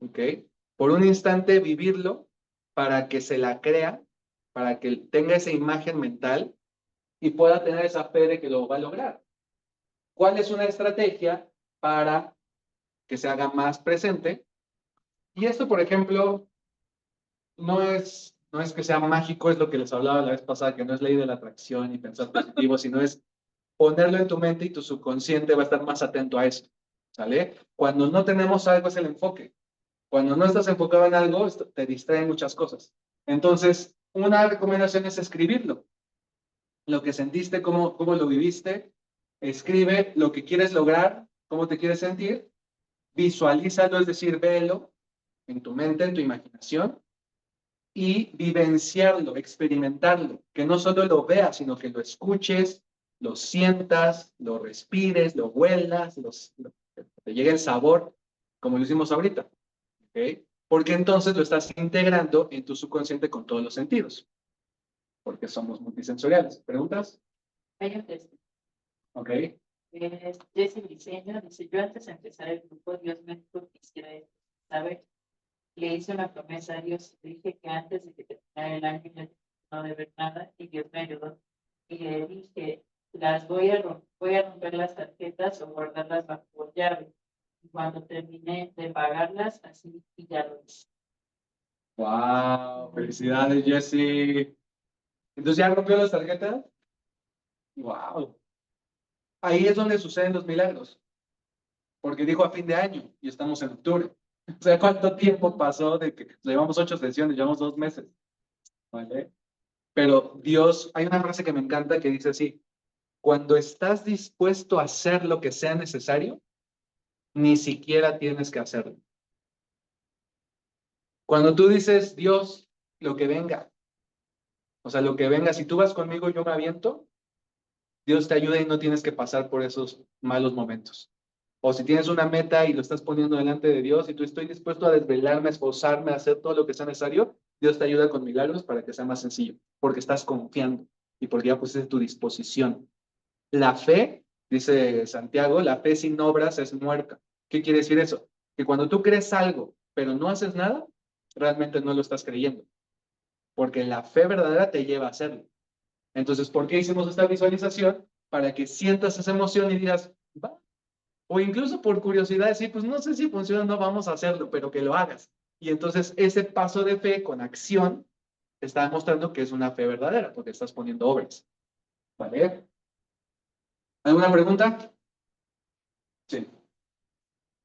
¿Ok? Por un instante vivirlo para que se la crea, para que tenga esa imagen mental y pueda tener esa fe de que lo va a lograr. ¿Cuál es una estrategia para que se haga más presente? Y esto, por ejemplo, no es que sea mágico, es lo que les hablaba la vez pasada, que no es ley de la atracción y pensar positivo, sino es ponerlo en tu mente y tu subconsciente va a estar más atento a eso, ¿sale? Cuando no tenemos algo es el enfoque. Cuando no estás enfocado en algo, te distraen muchas cosas. Entonces, una recomendación es escribirlo. Lo que sentiste, cómo lo viviste, escribe lo que quieres lograr, cómo te quieres sentir, visualízalo, es decir, véelo en tu mente, en tu imaginación, y vivenciarlo, experimentarlo, que no solo lo veas, sino que lo escuches, lo sientas, lo respires, lo huelas, te llegue el sabor, como lo hicimos ahorita, ¿ok? Porque entonces lo estás integrando en tu subconsciente con todos los sentidos, porque somos multisensoriales. ¿Preguntas? Hay un texto. Ok. Jesse Briceño dice, yo antes de empezar el grupo, Dios me dijo que hiciera esto, ¿sabe? Le hice una promesa a Dios, le dije que antes de que terminara el año yo no deber nada y Dios me ayudó. Y le dije, voy a romper las tarjetas o guardarlas bajo llave. Y cuando terminé de pagarlas, así y ya lo hice. Wow, felicidades, Jesse. Entonces, ¿ya rompió las tarjetas? Wow. Ahí es donde suceden los milagros. Porque dijo a fin de año y estamos en octubre. O sea, ¿cuánto tiempo pasó de que llevamos 8 sesiones, llevamos 2 meses? ¿Vale? Pero Dios, hay una frase que me encanta que dice así, cuando estás dispuesto a hacer lo que sea necesario, ni siquiera tienes que hacerlo. Cuando tú dices, Dios, lo que venga, o sea, lo que venga, si tú vas conmigo, yo me aviento, Dios te ayuda y no tienes que pasar por esos malos momentos. O si tienes una meta y lo estás poniendo delante de Dios y tú estoy dispuesto a desvelarme, a esforzarme, a hacer todo lo que sea necesario, Dios te ayuda con milagros para que sea más sencillo, porque estás confiando y porque ya pusiste tu disposición. La fe, dice Santiago, la fe sin obras es muerta. ¿Qué quiere decir eso? Que cuando tú crees algo, pero no haces nada, realmente no lo estás creyendo, porque la fe verdadera te lleva a hacerlo. Entonces, ¿por qué hicimos esta visualización? Para que sientas esa emoción y digas, va. O incluso por curiosidad, decir, pues no sé si funciona, no vamos a hacerlo, pero que lo hagas. Y entonces ese paso de fe con acción está demostrando que es una fe verdadera, porque estás poniendo obras. ¿Vale? ¿Alguna pregunta? Sí.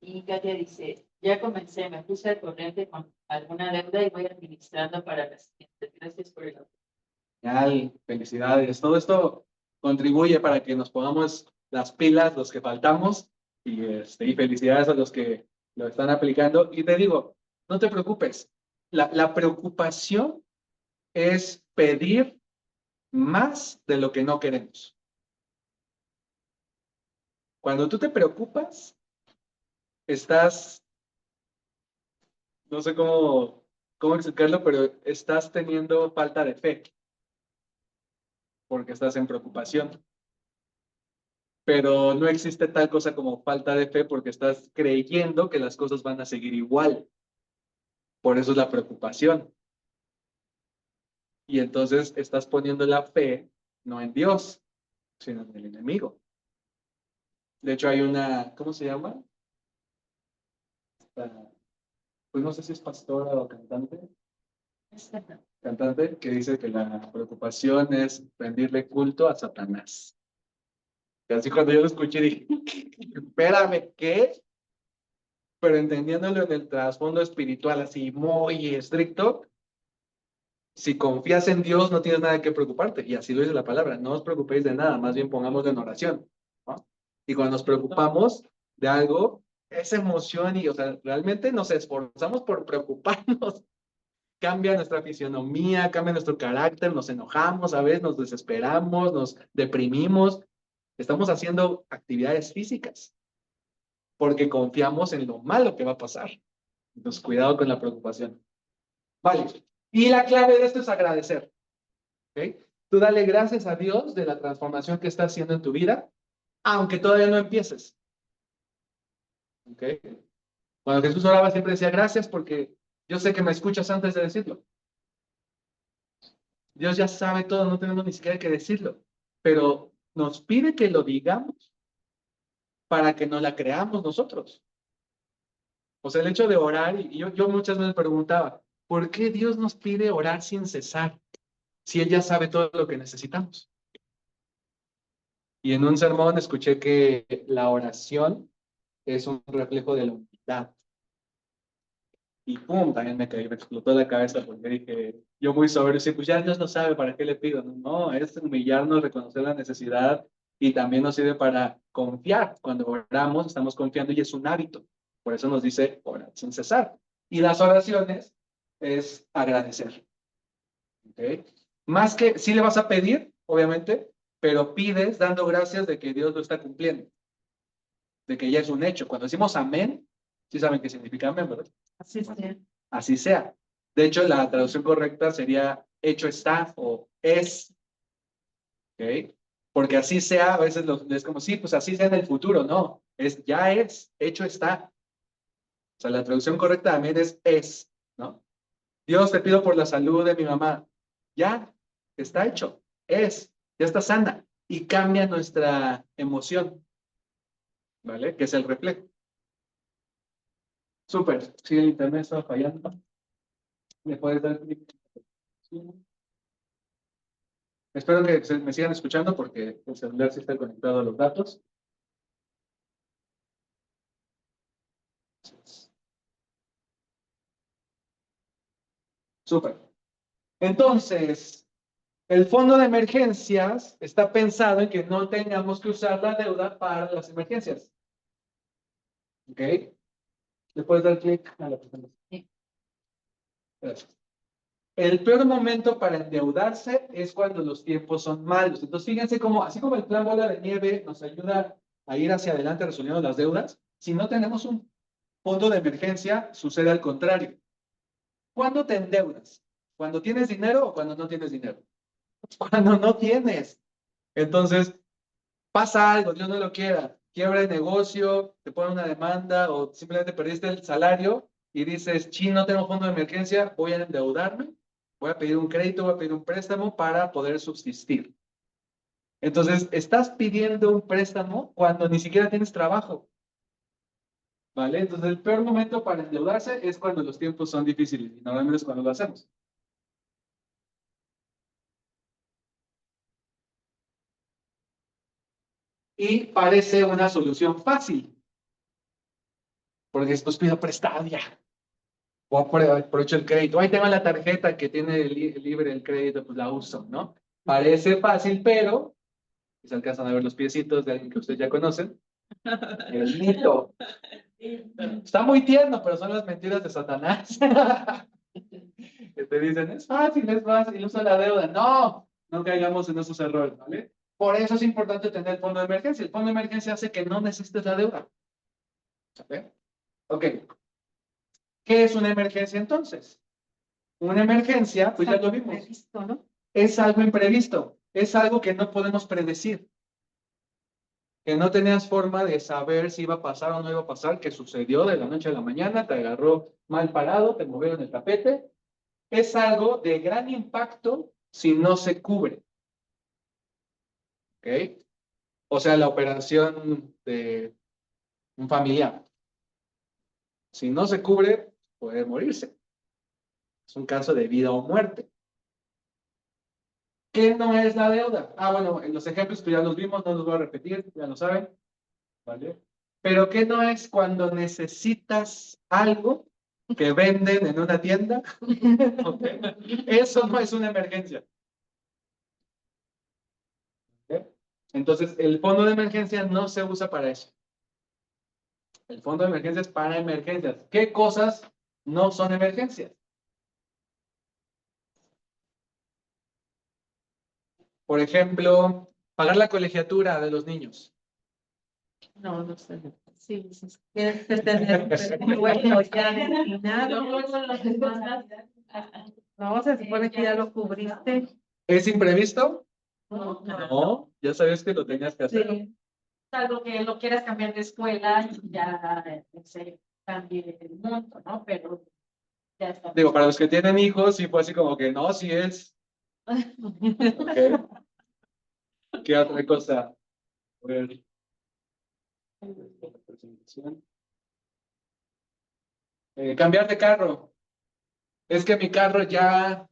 Y Katia dice, ya comencé, me puse al corriente con alguna deuda y voy administrando para la siguiente. Gracias por el apoyo. Genial, felicidades. Todo esto contribuye para que nos pongamos las pilas, los que faltamos, y felicidades a los que lo están aplicando. Y te digo, no te preocupes. La preocupación es pedir más de lo que no queremos. Cuando tú te preocupas, estás, no sé cómo explicarlo, pero estás teniendo falta de fe, porque estás en preocupación. Pero no existe tal cosa como falta de fe porque estás creyendo que las cosas van a seguir igual. Por eso es la preocupación. Y entonces estás poniendo la fe no en Dios, sino en el enemigo. De hecho, hay una, ¿cómo se llama? Pues no sé si es pastora o cantante. Cantante que dice que la preocupación es rendirle culto a Satanás. Y así cuando yo lo escuché dije, espérame, ¿qué? Pero entendiéndolo en el trasfondo espiritual así muy estricto, si confías en Dios no tienes nada que preocuparte, y así lo dice la palabra, no os preocupéis de nada, más bien pongámoslo en oración, ¿no? Y cuando nos preocupamos de algo, esa emoción y, o sea, realmente nos esforzamos por preocuparnos, cambia nuestra fisionomía, cambia nuestro carácter, nos enojamos a veces, nos desesperamos, nos deprimimos, estamos haciendo actividades físicas, porque confiamos en lo malo que va a pasar. Entonces, cuidado con la preocupación. Vale. Y la clave de esto es agradecer. ¿Ok? Tú dale gracias a Dios de la transformación que está haciendo en tu vida, aunque todavía no empieces. ¿Ok? Cuando Jesús oraba siempre decía gracias porque yo sé que me escuchas antes de decirlo. Dios ya sabe todo, no tenemos ni siquiera que decirlo, pero nos pide que lo digamos para que no la creamos nosotros. O sea, el hecho de orar, y yo muchas veces preguntaba, ¿por qué Dios nos pide orar sin cesar si Él ya sabe todo lo que necesitamos? Y en un sermón escuché que la oración es un reflejo de la humildad. Y pum, también me caí, me explotó la cabeza porque dije, yo muy sobrio, sí, pues ya Dios no sabe para qué le pido. No, es humillarnos, reconocer la necesidad y también nos sirve para confiar. Cuando oramos, estamos confiando y es un hábito. Por eso nos dice orar sin cesar. Y las oraciones es agradecer. ¿Okay? Más que, sí le vas a pedir, obviamente, pero pides dando gracias de que Dios lo está cumpliendo, de que ya es un hecho. Cuando decimos amén, sí saben qué significa amén, ¿verdad? Así sea. Así sea. De hecho, la traducción correcta sería hecho está o es. ¿Ok? Porque así sea, a veces es como, sí, pues así sea en el futuro. No, es ya es, hecho está. O sea, la traducción correcta también es, ¿no? Dios, te pido por la salud de mi mamá. Ya, está hecho, es, ya está sana. Y cambia nuestra emoción, ¿vale? Que es el reflejo. Súper. Sí, el internet está fallando. ¿Le puedes dar clic? Sí. Espero que me sigan escuchando porque el celular sí está conectado a los datos. Súper. Entonces, el fondo de emergencias está pensado en que no tengamos que usar la deuda para las emergencias. ¿Ok? ¿Le puedes dar clic a la presentación? Sí. Gracias. El peor momento para endeudarse es cuando los tiempos son malos. Entonces, fíjense cómo, así como el plan bola de nieve nos ayuda a ir hacia adelante resolviendo las deudas, Si no tenemos un fondo de emergencia, sucede al contrario. ¿Cuándo te endeudas? ¿Cuando tienes dinero o cuando no tienes dinero? Cuando no tienes. Entonces, pasa algo, Dios no lo quiera, quiebra el negocio, te ponen una demanda o simplemente perdiste el salario y dices, no tengo fondo de emergencia, voy a endeudarme, voy a pedir un crédito, voy a pedir un préstamo para poder subsistir. Entonces, estás pidiendo un préstamo cuando ni siquiera tienes trabajo. ¿Vale? Entonces, el peor momento para endeudarse es cuando los tiempos son difíciles y normalmente es cuando lo hacemos. Y parece una solución fácil, porque después pido prestado ya. O aprovecho el crédito. Ahí tengo la tarjeta que tiene libre el crédito, pues la uso, ¿no? Parece fácil, pero se alcanzan a ver los piecitos de alguien que ustedes ya conocen. El mito. Está muy tierno, pero son las mentiras de Satanás. Que te dicen, es fácil, usa la deuda. No, no caigamos en esos errores, ¿vale? Por eso es importante tener el fondo de emergencia. El fondo de emergencia hace que no necesites la deuda. ¿Sabes? Ok. ¿Qué es una emergencia entonces? Una emergencia, pues ya lo vimos. Imprevisto, ¿no? Es algo imprevisto. Es algo que no podemos predecir. Que no tenías forma de saber si iba a pasar o no iba a pasar, que sucedió de la noche a la mañana, te agarró mal parado, te movieron el tapete. Es algo de gran impacto si no se cubre. ¿Ok? O sea, la operación de un familiar. Si no se cubre, puede morirse. Es un caso de vida o muerte. ¿Qué no es la deuda? Ah, bueno, en los ejemplos que ya los vimos, no los voy a repetir, ya lo saben. ¿Vale? Pero ¿qué no es cuando necesitas algo que venden en una tienda? ¿Okay? Eso no es una emergencia. ¿Okay? Entonces, el fondo de emergencia no se usa para eso. El fondo de emergencia es para emergencias. ¿Qué cosas no son emergencias? Por ejemplo, pagar la colegiatura de los niños. No, no sé. Sí, sí. Tienes que tener un presupuesto ya destinado. No, se supone que ya lo cubriste. ¿Es imprevisto? No, No, ya sabes que lo tenías que hacer. Sí. algo que lo quieras cambiar de escuela y ya se cambie el monto, ¿no? Pero ya está. Digo, para los que tienen hijos, sí fue así como que no, sí es. Okay. ¿Qué otra cosa? A ver. Cambiar de carro. Es que mi carro ya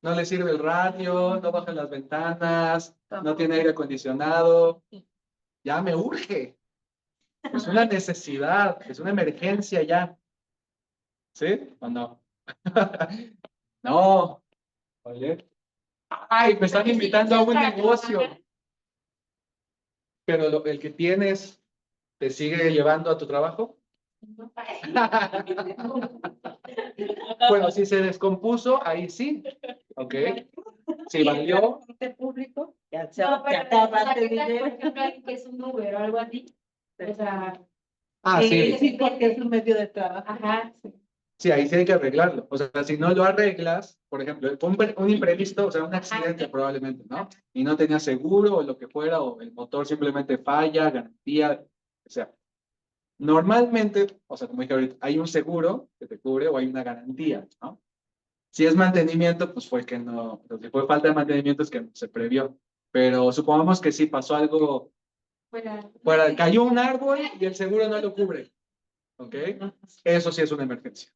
no le sirve el radio, no baja las ventanas, no tiene aire acondicionado. Ya me urge. Es una necesidad, es una emergencia ya. ¿Sí o no? No. ¿Vale? Ay, me están invitando a un negocio. Pero el que tienes te sigue llevando a tu trabajo. Bueno, si se descompuso, ahí sí. ¿Ok? Si valió. Público, ya No, te pero acabas de por dinero. ejemplo, alguien que es un Uber o algo así. O sea, Ah, sí. Sí, porque es un medio de trabajo. ajá. Sí, ahí sí hay que arreglarlo. O sea, si no lo arreglas, por ejemplo, fue un imprevisto, o sea, un accidente probablemente, ¿no? Y no tenía seguro o lo que fuera, o el motor simplemente falla, garantía, o sea. Normalmente, o sea, como dije ahorita, hay un seguro que te cubre o hay una garantía, ¿no? Si es mantenimiento, pues fue que no, si fue falta de mantenimiento es que no se previó. Pero supongamos que sí pasó algo, cayó un árbol y el seguro no lo cubre, ¿ok? Eso sí es una emergencia,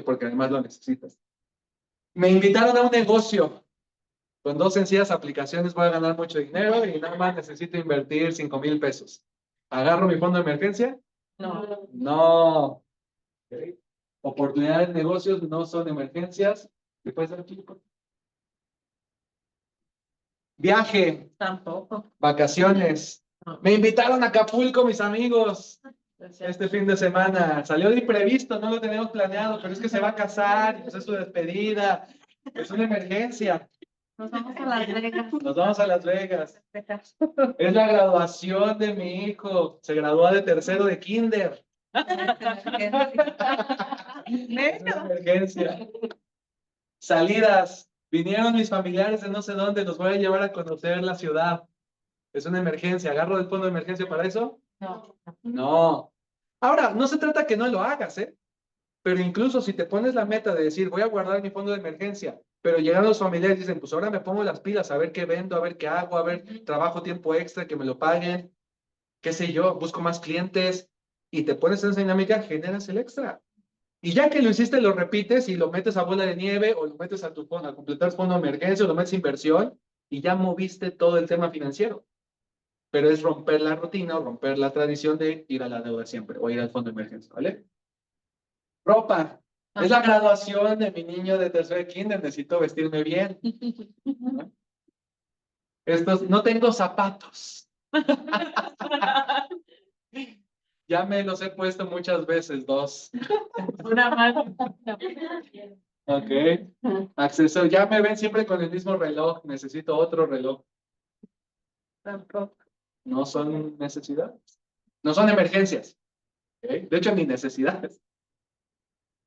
porque además lo necesitas. Me invitaron a un negocio. Con 2 sencillas aplicaciones voy a ganar mucho dinero y nada más necesito invertir 5,000 pesos. ¿Agarro mi fondo de emergencia? No. No. Okay. Oportunidades de negocios no son emergencias. ¿Me puedes dar aquí? Viaje, Tampoco. vacaciones. Me invitaron a Acapulco, mis amigos, este fin de semana. Salió de imprevisto, no lo teníamos planeado, pero es que se va a casar, pues es su despedida. Es una emergencia. Nos vamos a Las Vegas. Nos vamos a Las Vegas. Es la graduación de mi hijo. Se graduó de tercero de kinder. Es una emergencia. Salidas. Vinieron mis familiares de no sé dónde. Los voy a llevar a conocer la ciudad. Es una emergencia. ¿Agarro del fondo de emergencia para eso? No. No. Ahora, no se trata que no lo hagas, ¿eh? Pero incluso si te pones la meta de decir, voy a guardar mi fondo de emergencia, pero llegan los familiares y dicen, pues ahora me pongo las pilas a ver qué vendo, a ver qué hago, a ver, trabajo tiempo extra, que me lo paguen, qué sé yo, busco más clientes, y te pones en esa dinámica, generas el extra. Y ya que lo hiciste, lo repites y lo metes a bola de nieve o lo metes a tu fondo, a completar fondo de emergencia o lo metes a inversión y ya moviste todo el tema financiero. Pero es romper la rutina o romper la tradición de ir a la deuda siempre o ir al fondo de emergencia, ¿vale? Ropa. Es la graduación de mi niño de tercero de kinder, necesito vestirme bien. ¿No? No tengo zapatos. Ya me los he puesto muchas veces, 2. Una mano. Ok. Acceso, ya me ven siempre con el mismo reloj, necesito otro reloj. Tampoco. No son necesidades. No son emergencias. ¿Ok? De hecho, ni necesidades.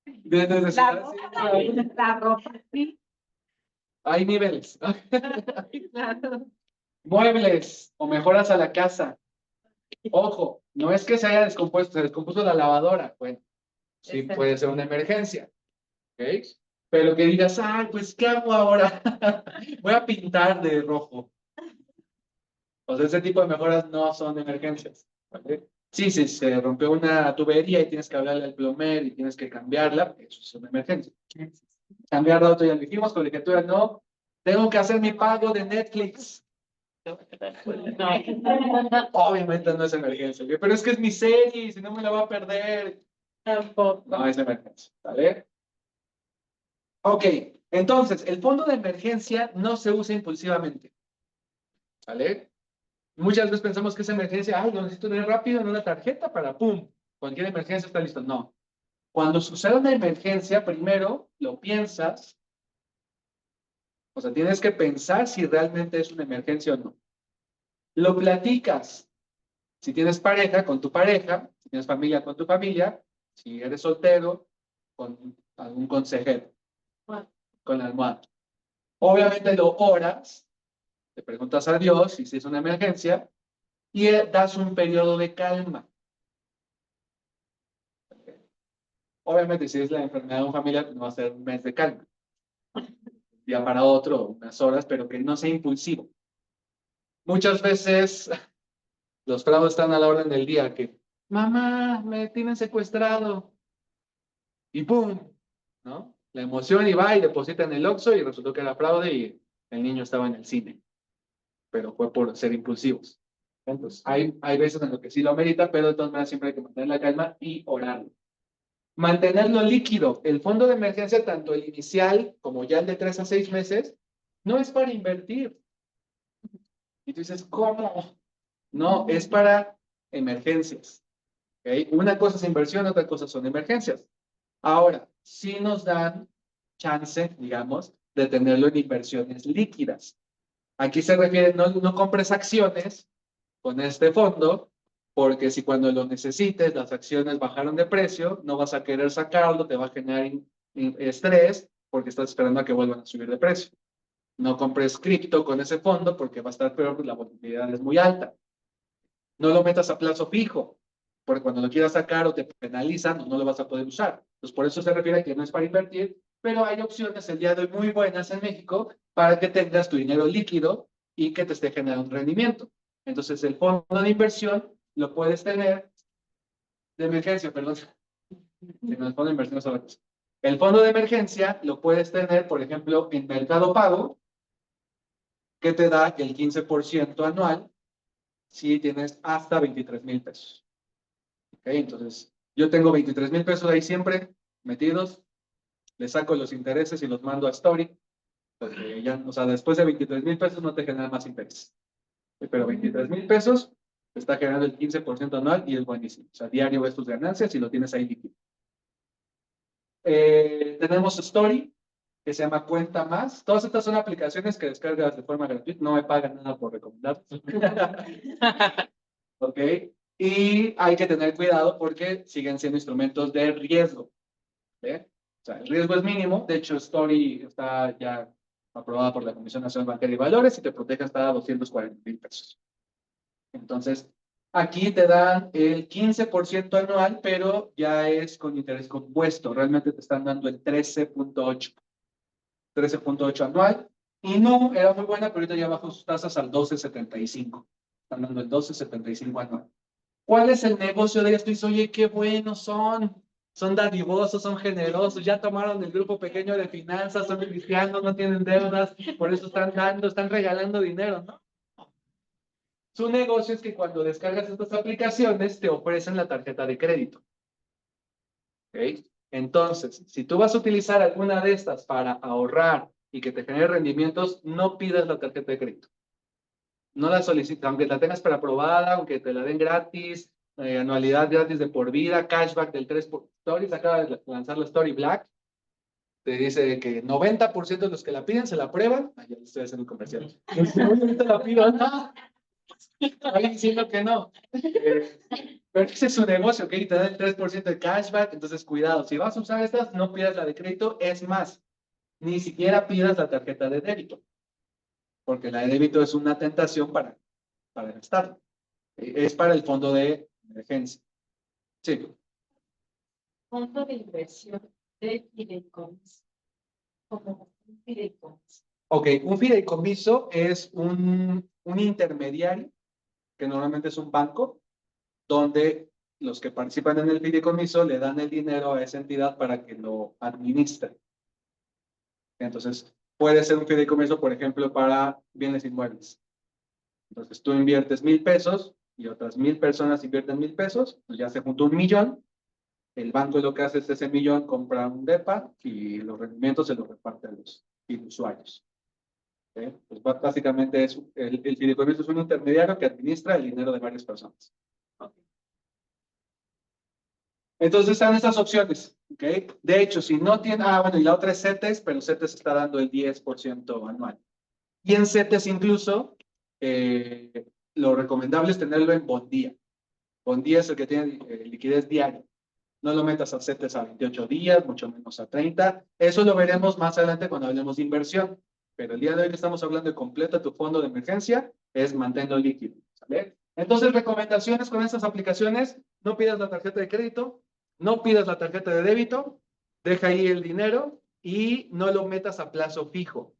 De necesidades, sí. La ropa, sí. Hay niveles. Claro. Muebles o mejoras a la casa. Ojo, no es que se haya descompuesto, se descompuso la lavadora. Bueno, sí Exacto. puede ser una emergencia. ¿Ok? Pero que digas, ay, pues, ¿qué hago ahora? Voy a pintar de rojo. O sea, ese tipo de mejoras no son emergencias. ¿Vale? Sí, si se rompió una tubería y tienes que hablarle al plomer y tienes que cambiarla, eso es una emergencia. Cambiar de auto ya lo dijimos, colegiatura no. Tengo que hacer mi pago de Netflix. Obviamente no es emergencia, ¿ok? Pero es que es mi serie y si no me la voy a perder. Tampoco. No es emergencia, ¿vale? Ok, entonces, el fondo de emergencia no se usa impulsivamente, ¿vale? Muchas veces pensamos que es emergencia, ay, lo necesito tener rápido en una tarjeta para, pum, cualquier emergencia está listo. No. Cuando sucede una emergencia, primero lo piensas, o sea, tienes que pensar si realmente es una emergencia o no. Lo platicas. Si tienes pareja, con tu pareja, si tienes familia, con tu familia, si eres soltero, con algún consejero, con la almohada. Obviamente lo oras, te preguntas a Dios si es una emergencia y das un periodo de calma. Obviamente si es la enfermedad de un familiar, no va a ser un mes de calma. Un día para otro, unas horas, pero que no sea impulsivo. Muchas veces los fraudes están a la orden del día, que mamá, me tienen secuestrado. Y ¡pum! ¿No? La emoción y va y deposita en el Oxxo y resultó que era fraude y el niño estaba en el cine. Pero fue por ser impulsivos. Entonces, hay veces en lo que sí lo amerita, pero de todas maneras siempre hay que mantener la calma y orarlo. Mantenerlo líquido. El fondo de emergencia, tanto el inicial como ya el de 3 a 6 meses, no es para invertir. Y tú dices, ¿cómo? No, es para emergencias. ¿Okay? Una cosa es inversión, otra cosa son emergencias. Ahora, sí nos dan chance, digamos, de tenerlo en inversiones líquidas. Aquí se refiere, no compres acciones con este fondo, porque si cuando lo necesites las acciones bajaron de precio, no vas a querer sacarlo, te va a generar estrés porque estás esperando a que vuelvan a subir de precio. No compres cripto con ese fondo porque va a estar peor porque la volatilidad es muy alta. No lo metas a plazo fijo, porque cuando lo quieras sacar o te penalizan, no lo vas a poder usar. Entonces, por eso se refiere a que no es para invertir, pero hay opciones el día de hoy muy buenas en México para que tengas tu dinero líquido y que te esté generando un rendimiento. Entonces, el fondo de inversión lo puedes tener de emergencia, perdón. El fondo de inversión es otra cosa. El fondo de emergencia lo puedes tener, por ejemplo, en Mercado Pago, que te da el 15% anual si tienes hasta 23,000 pesos. ¿Okay? Entonces, yo tengo 23,000 pesos ahí siempre metidos, le saco los intereses y los mando a Story, porque ya, o sea, después de 23,000 pesos no te genera más interés. Pero 23,000 pesos te está generando el 15% anual y es buenísimo. O sea, diario ves tus ganancias y lo tienes ahí líquido. Tenemos Story, que se llama Cuenta Más. Todas estas son aplicaciones que descargas de forma gratuita, no me pagan nada por recomendar. ¿Ok? Y hay que tener cuidado porque siguen siendo instrumentos de riesgo. ¿Eh? O sea, el riesgo es mínimo. De hecho, Story está ya aprobada por la Comisión Nacional Bancaria y Valores y te protege hasta 240,000 pesos. Entonces, aquí te dan el 15% anual, pero ya es con interés compuesto. Realmente te están dando el 13.8. 13.8 anual. Y no, era muy buena, pero ahorita ya bajó sus tasas al 12.75. Están dando el 12.75 anual. ¿Cuál es el negocio de esto? Y dice, oye, qué buenos son. Son dadivosos, son generosos, ya tomaron el grupo pequeño de finanzas, son cristianos, no tienen deudas, por eso están dando, están regalando dinero, ¿no? Su negocio es que cuando descargas estas aplicaciones te ofrecen la tarjeta de crédito. ¿Ok? Entonces, si tú vas a utilizar alguna de estas para ahorrar y que te genere rendimientos, no pidas la tarjeta de crédito. No la solicites, aunque la tengas preaprobada, aunque te la den gratis, anualidad gratis de por vida, cashback del 3%. Stories acaba de lanzar la Story Black. Te dice que 90% de los que la piden se la aprueban. Ya le estoy haciendo un comercial. Ahorita la pido, no. Estoy diciendo que no. Pero ese es su negocio, ¿ok? Te da el 3% de cashback, entonces cuidado. Si vas a usar estas, no pidas la de crédito. Es más, ni siquiera pidas la tarjeta de débito. Porque la de débito es una tentación para gastar. Es para el fondo de emergencia. Sí. Fondo de inversión de fideicomiso. Como un fideicomiso. Ok, un fideicomiso es un intermediario, que normalmente es un banco, donde los que participan en el fideicomiso le dan el dinero a esa entidad para que lo administre. Entonces, puede ser un fideicomiso, por ejemplo, para bienes inmuebles. Entonces, tú inviertes 1,000 pesos y otras 1,000 personas invierten 1,000 pesos, pues ya se juntó 1,000,000. El banco lo que hace es ese 1,000,000 compra un DEPA y los rendimientos se los reparte a los usuarios. ¿Okay? Pues básicamente el fideicomiso es un intermediario que administra el dinero de varias personas. Okay. Entonces están estas opciones. ¿Okay? De hecho, si no tiene, bueno, y la otra es CETES, pero CETES está dando el 10% anual. Y en CETES incluso, lo recomendable es tenerlo en Bondía. Bondía es el que tiene liquidez diaria. No lo metas a CETES a 28 días, mucho menos a 30. Eso lo veremos más adelante cuando hablemos de inversión. Pero el día de hoy que estamos hablando de completa tu fondo de emergencia, es manténlo líquido. ¿Sale? Entonces, recomendaciones con estas aplicaciones: no pidas la tarjeta de crédito, no pidas la tarjeta de débito, deja ahí el dinero y no lo metas a plazo fijo.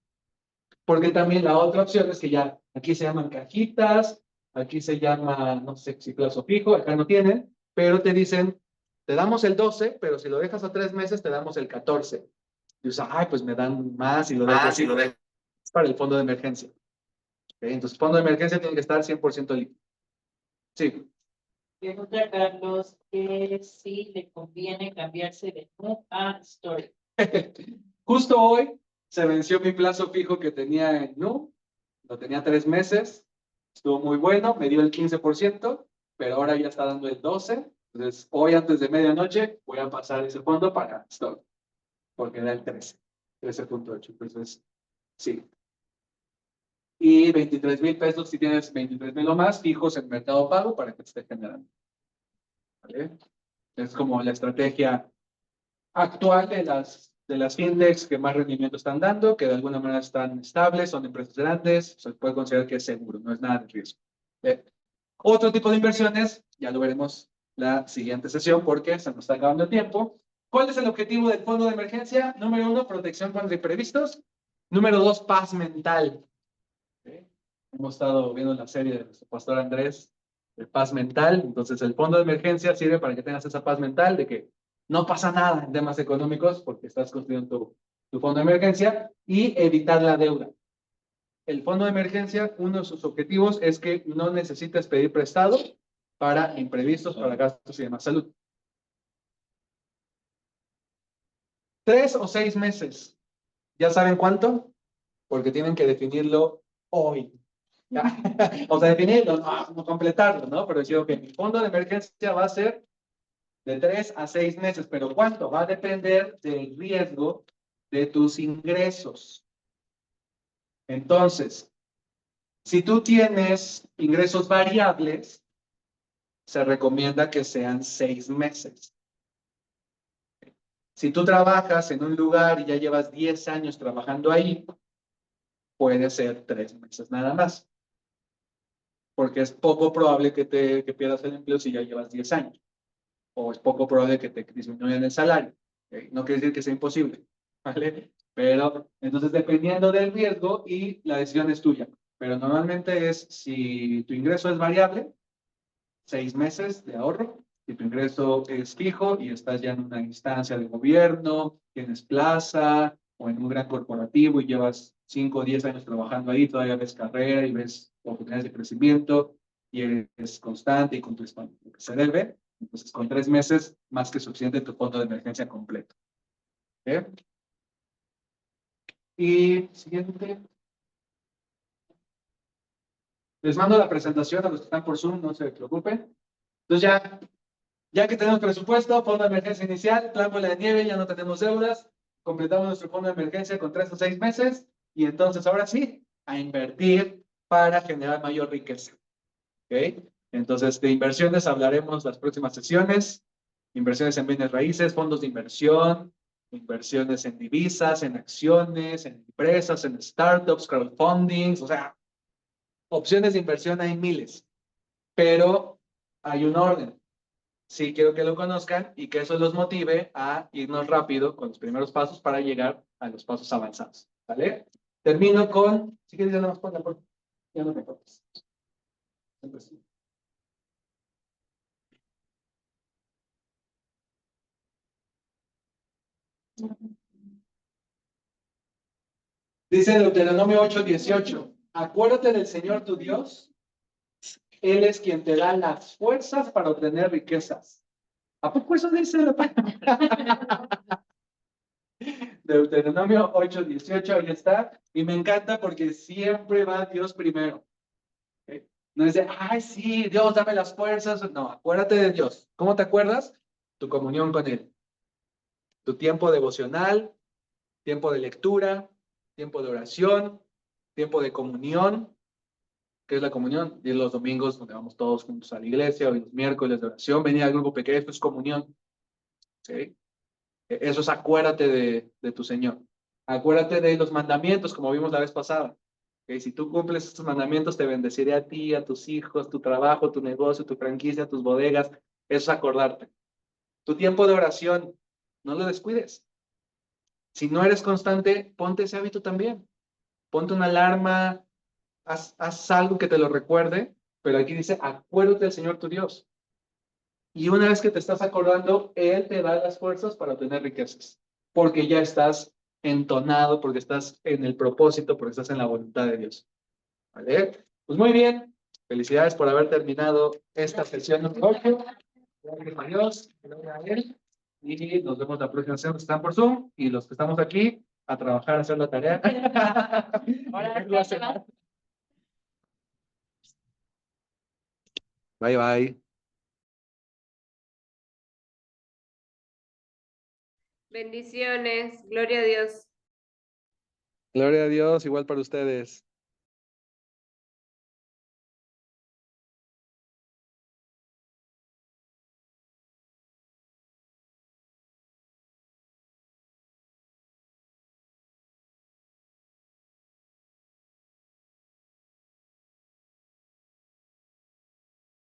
Porque también la otra opción es que ya aquí se llaman cajitas, aquí se llama, no sé si plazo fijo, acá no tienen, pero te dicen, te damos el 12, pero si lo dejas a 3 meses, te damos el 14. Y dices, ay, pues me dan más y lo dejo así. Es para el fondo de emergencia. ¿Okay? Entonces, fondo de emergencia tiene que estar 100% líquido. Sí. Pregunta Carlos que si le conviene cambiarse de Nu a Story. Justo hoy se venció mi plazo fijo que tenía en Nu. Lo tenía 3 meses. Estuvo muy bueno, me dio el 15%, pero ahora ya está dando el 12%. Entonces, hoy antes de medianoche voy a pasar ese fondo para Story, porque da el 13.8. Entonces, sí. Y 23,000 pesos, si tienes 23,000 o más, fijos en Mercado Pago para que te esté generando. ¿Vale? Es como la estrategia actual de las fintechs que más rendimiento están dando, que de alguna manera están estables, son empresas grandes, se puede considerar que es seguro, no es nada de riesgo. Otro tipo de inversiones, ya lo veremos la siguiente sesión porque se nos está acabando el tiempo. ¿Cuál es el objetivo del fondo de emergencia? Número 1, protección contra imprevistos. Número 2, paz mental. ¿Okay? Hemos estado viendo la serie de nuestro pastor Andrés, de paz mental. Entonces, el fondo de emergencia sirve para que tengas esa paz mental de que no pasa nada en temas económicos porque estás construyendo tu fondo de emergencia, y evitar la deuda. El fondo de emergencia, uno de sus objetivos es que no necesites pedir prestado para imprevistos, para gastos y demás. Salud. 3 o 6 meses. ¿Ya saben cuánto? Porque tienen que definirlo hoy. O sea, definirlo, no completarlo, ¿no? Pero decir, ok, mi fondo de emergencia va a ser de 3 a 6 meses. ¿Pero cuánto? Va a depender del riesgo de tus ingresos. Entonces, si tú tienes ingresos variables, se recomienda que sean 6 meses. Si tú trabajas en un lugar y ya llevas 10 años trabajando ahí, puede ser 3 meses nada más. Porque es poco probable que pierdas el empleo si ya llevas 10 años. O es poco probable que te disminuyan el salario. ¿Okay? No quiere decir que sea imposible, ¿vale? Pero entonces dependiendo del riesgo y la decisión es tuya. Pero normalmente es si tu ingreso es variable, 6 meses de ahorro. Si tu ingreso es fijo y estás ya en una instancia de gobierno, tienes plaza o en un gran corporativo y llevas 5 o 10 años trabajando ahí, todavía ves carrera y ves oportunidades de crecimiento y eres constante y cumples con lo que se debe, entonces con 3 meses más que suficiente tu fondo de emergencia completo. ¿Okay? Y siguiente. Les mando la presentación a los que están por Zoom, no se preocupen. Entonces ya que tenemos presupuesto, fondo de emergencia inicial, plan bola de nieve, ya no tenemos deudas, completamos nuestro fondo de emergencia con 3 o 6 meses y entonces ahora sí, a invertir para generar mayor riqueza. ¿Ok? Entonces de inversiones hablaremos las próximas sesiones, inversiones en bienes raíces, fondos de inversión, inversiones en divisas, en acciones, en empresas, en startups, crowdfunding, o sea, opciones de inversión hay miles, pero hay un orden. Sí, quiero que lo conozcan y que eso los motive a irnos rápido con los primeros pasos para llegar a los pasos avanzados. ¿Vale? Termino con, si quieres ya no más ponla, por ya no me cortes. Dice Deuteronomio 8:18, acuérdate del Señor tu Dios, Él es quien te da las fuerzas para obtener riquezas. ¿A poco eso dice la palabra? Deuteronomio 8:18, ahí está. Y me encanta porque siempre va Dios primero. ¿Okay? No es de, ay, sí, Dios, dame las fuerzas. No, acuérdate de Dios. ¿Cómo te acuerdas? Tu comunión con Él. Tu tiempo devocional, tiempo de lectura, tiempo de oración, tiempo de comunión. ¿Qué es la comunión? Y los domingos donde vamos todos juntos a la iglesia, hoy los miércoles de oración, venir al grupo pequeño, esto es comunión. ¿Sí? Eso es acuérdate de tu Señor. Acuérdate de los mandamientos, como vimos la vez pasada. ¿Okay? Si tú cumples estos mandamientos, te bendeciré a ti, a tus hijos, tu trabajo, tu negocio, tu franquicia, tus bodegas. Eso es acordarte. Tu tiempo de oración, no lo descuides. Si no eres constante, ponte ese hábito también. Ponte una alarma, haz algo que te lo recuerde, pero aquí dice, acuérdate del Señor tu Dios. Y una vez que te estás acordando, Él te da las fuerzas para obtener riquezas, porque ya estás entonado, porque estás en el propósito, porque estás en la voluntad de Dios. ¿Vale? Pues muy bien. Felicidades por haber terminado esta sesión número 8. Gracias a Dios, gracias a Él. Y nos vemos la próxima sesión. Están por Zoom y los que estamos aquí a trabajar, a hacer la tarea. Bye, bye. Bendiciones, gloria a Dios. Gloria a Dios, igual para ustedes.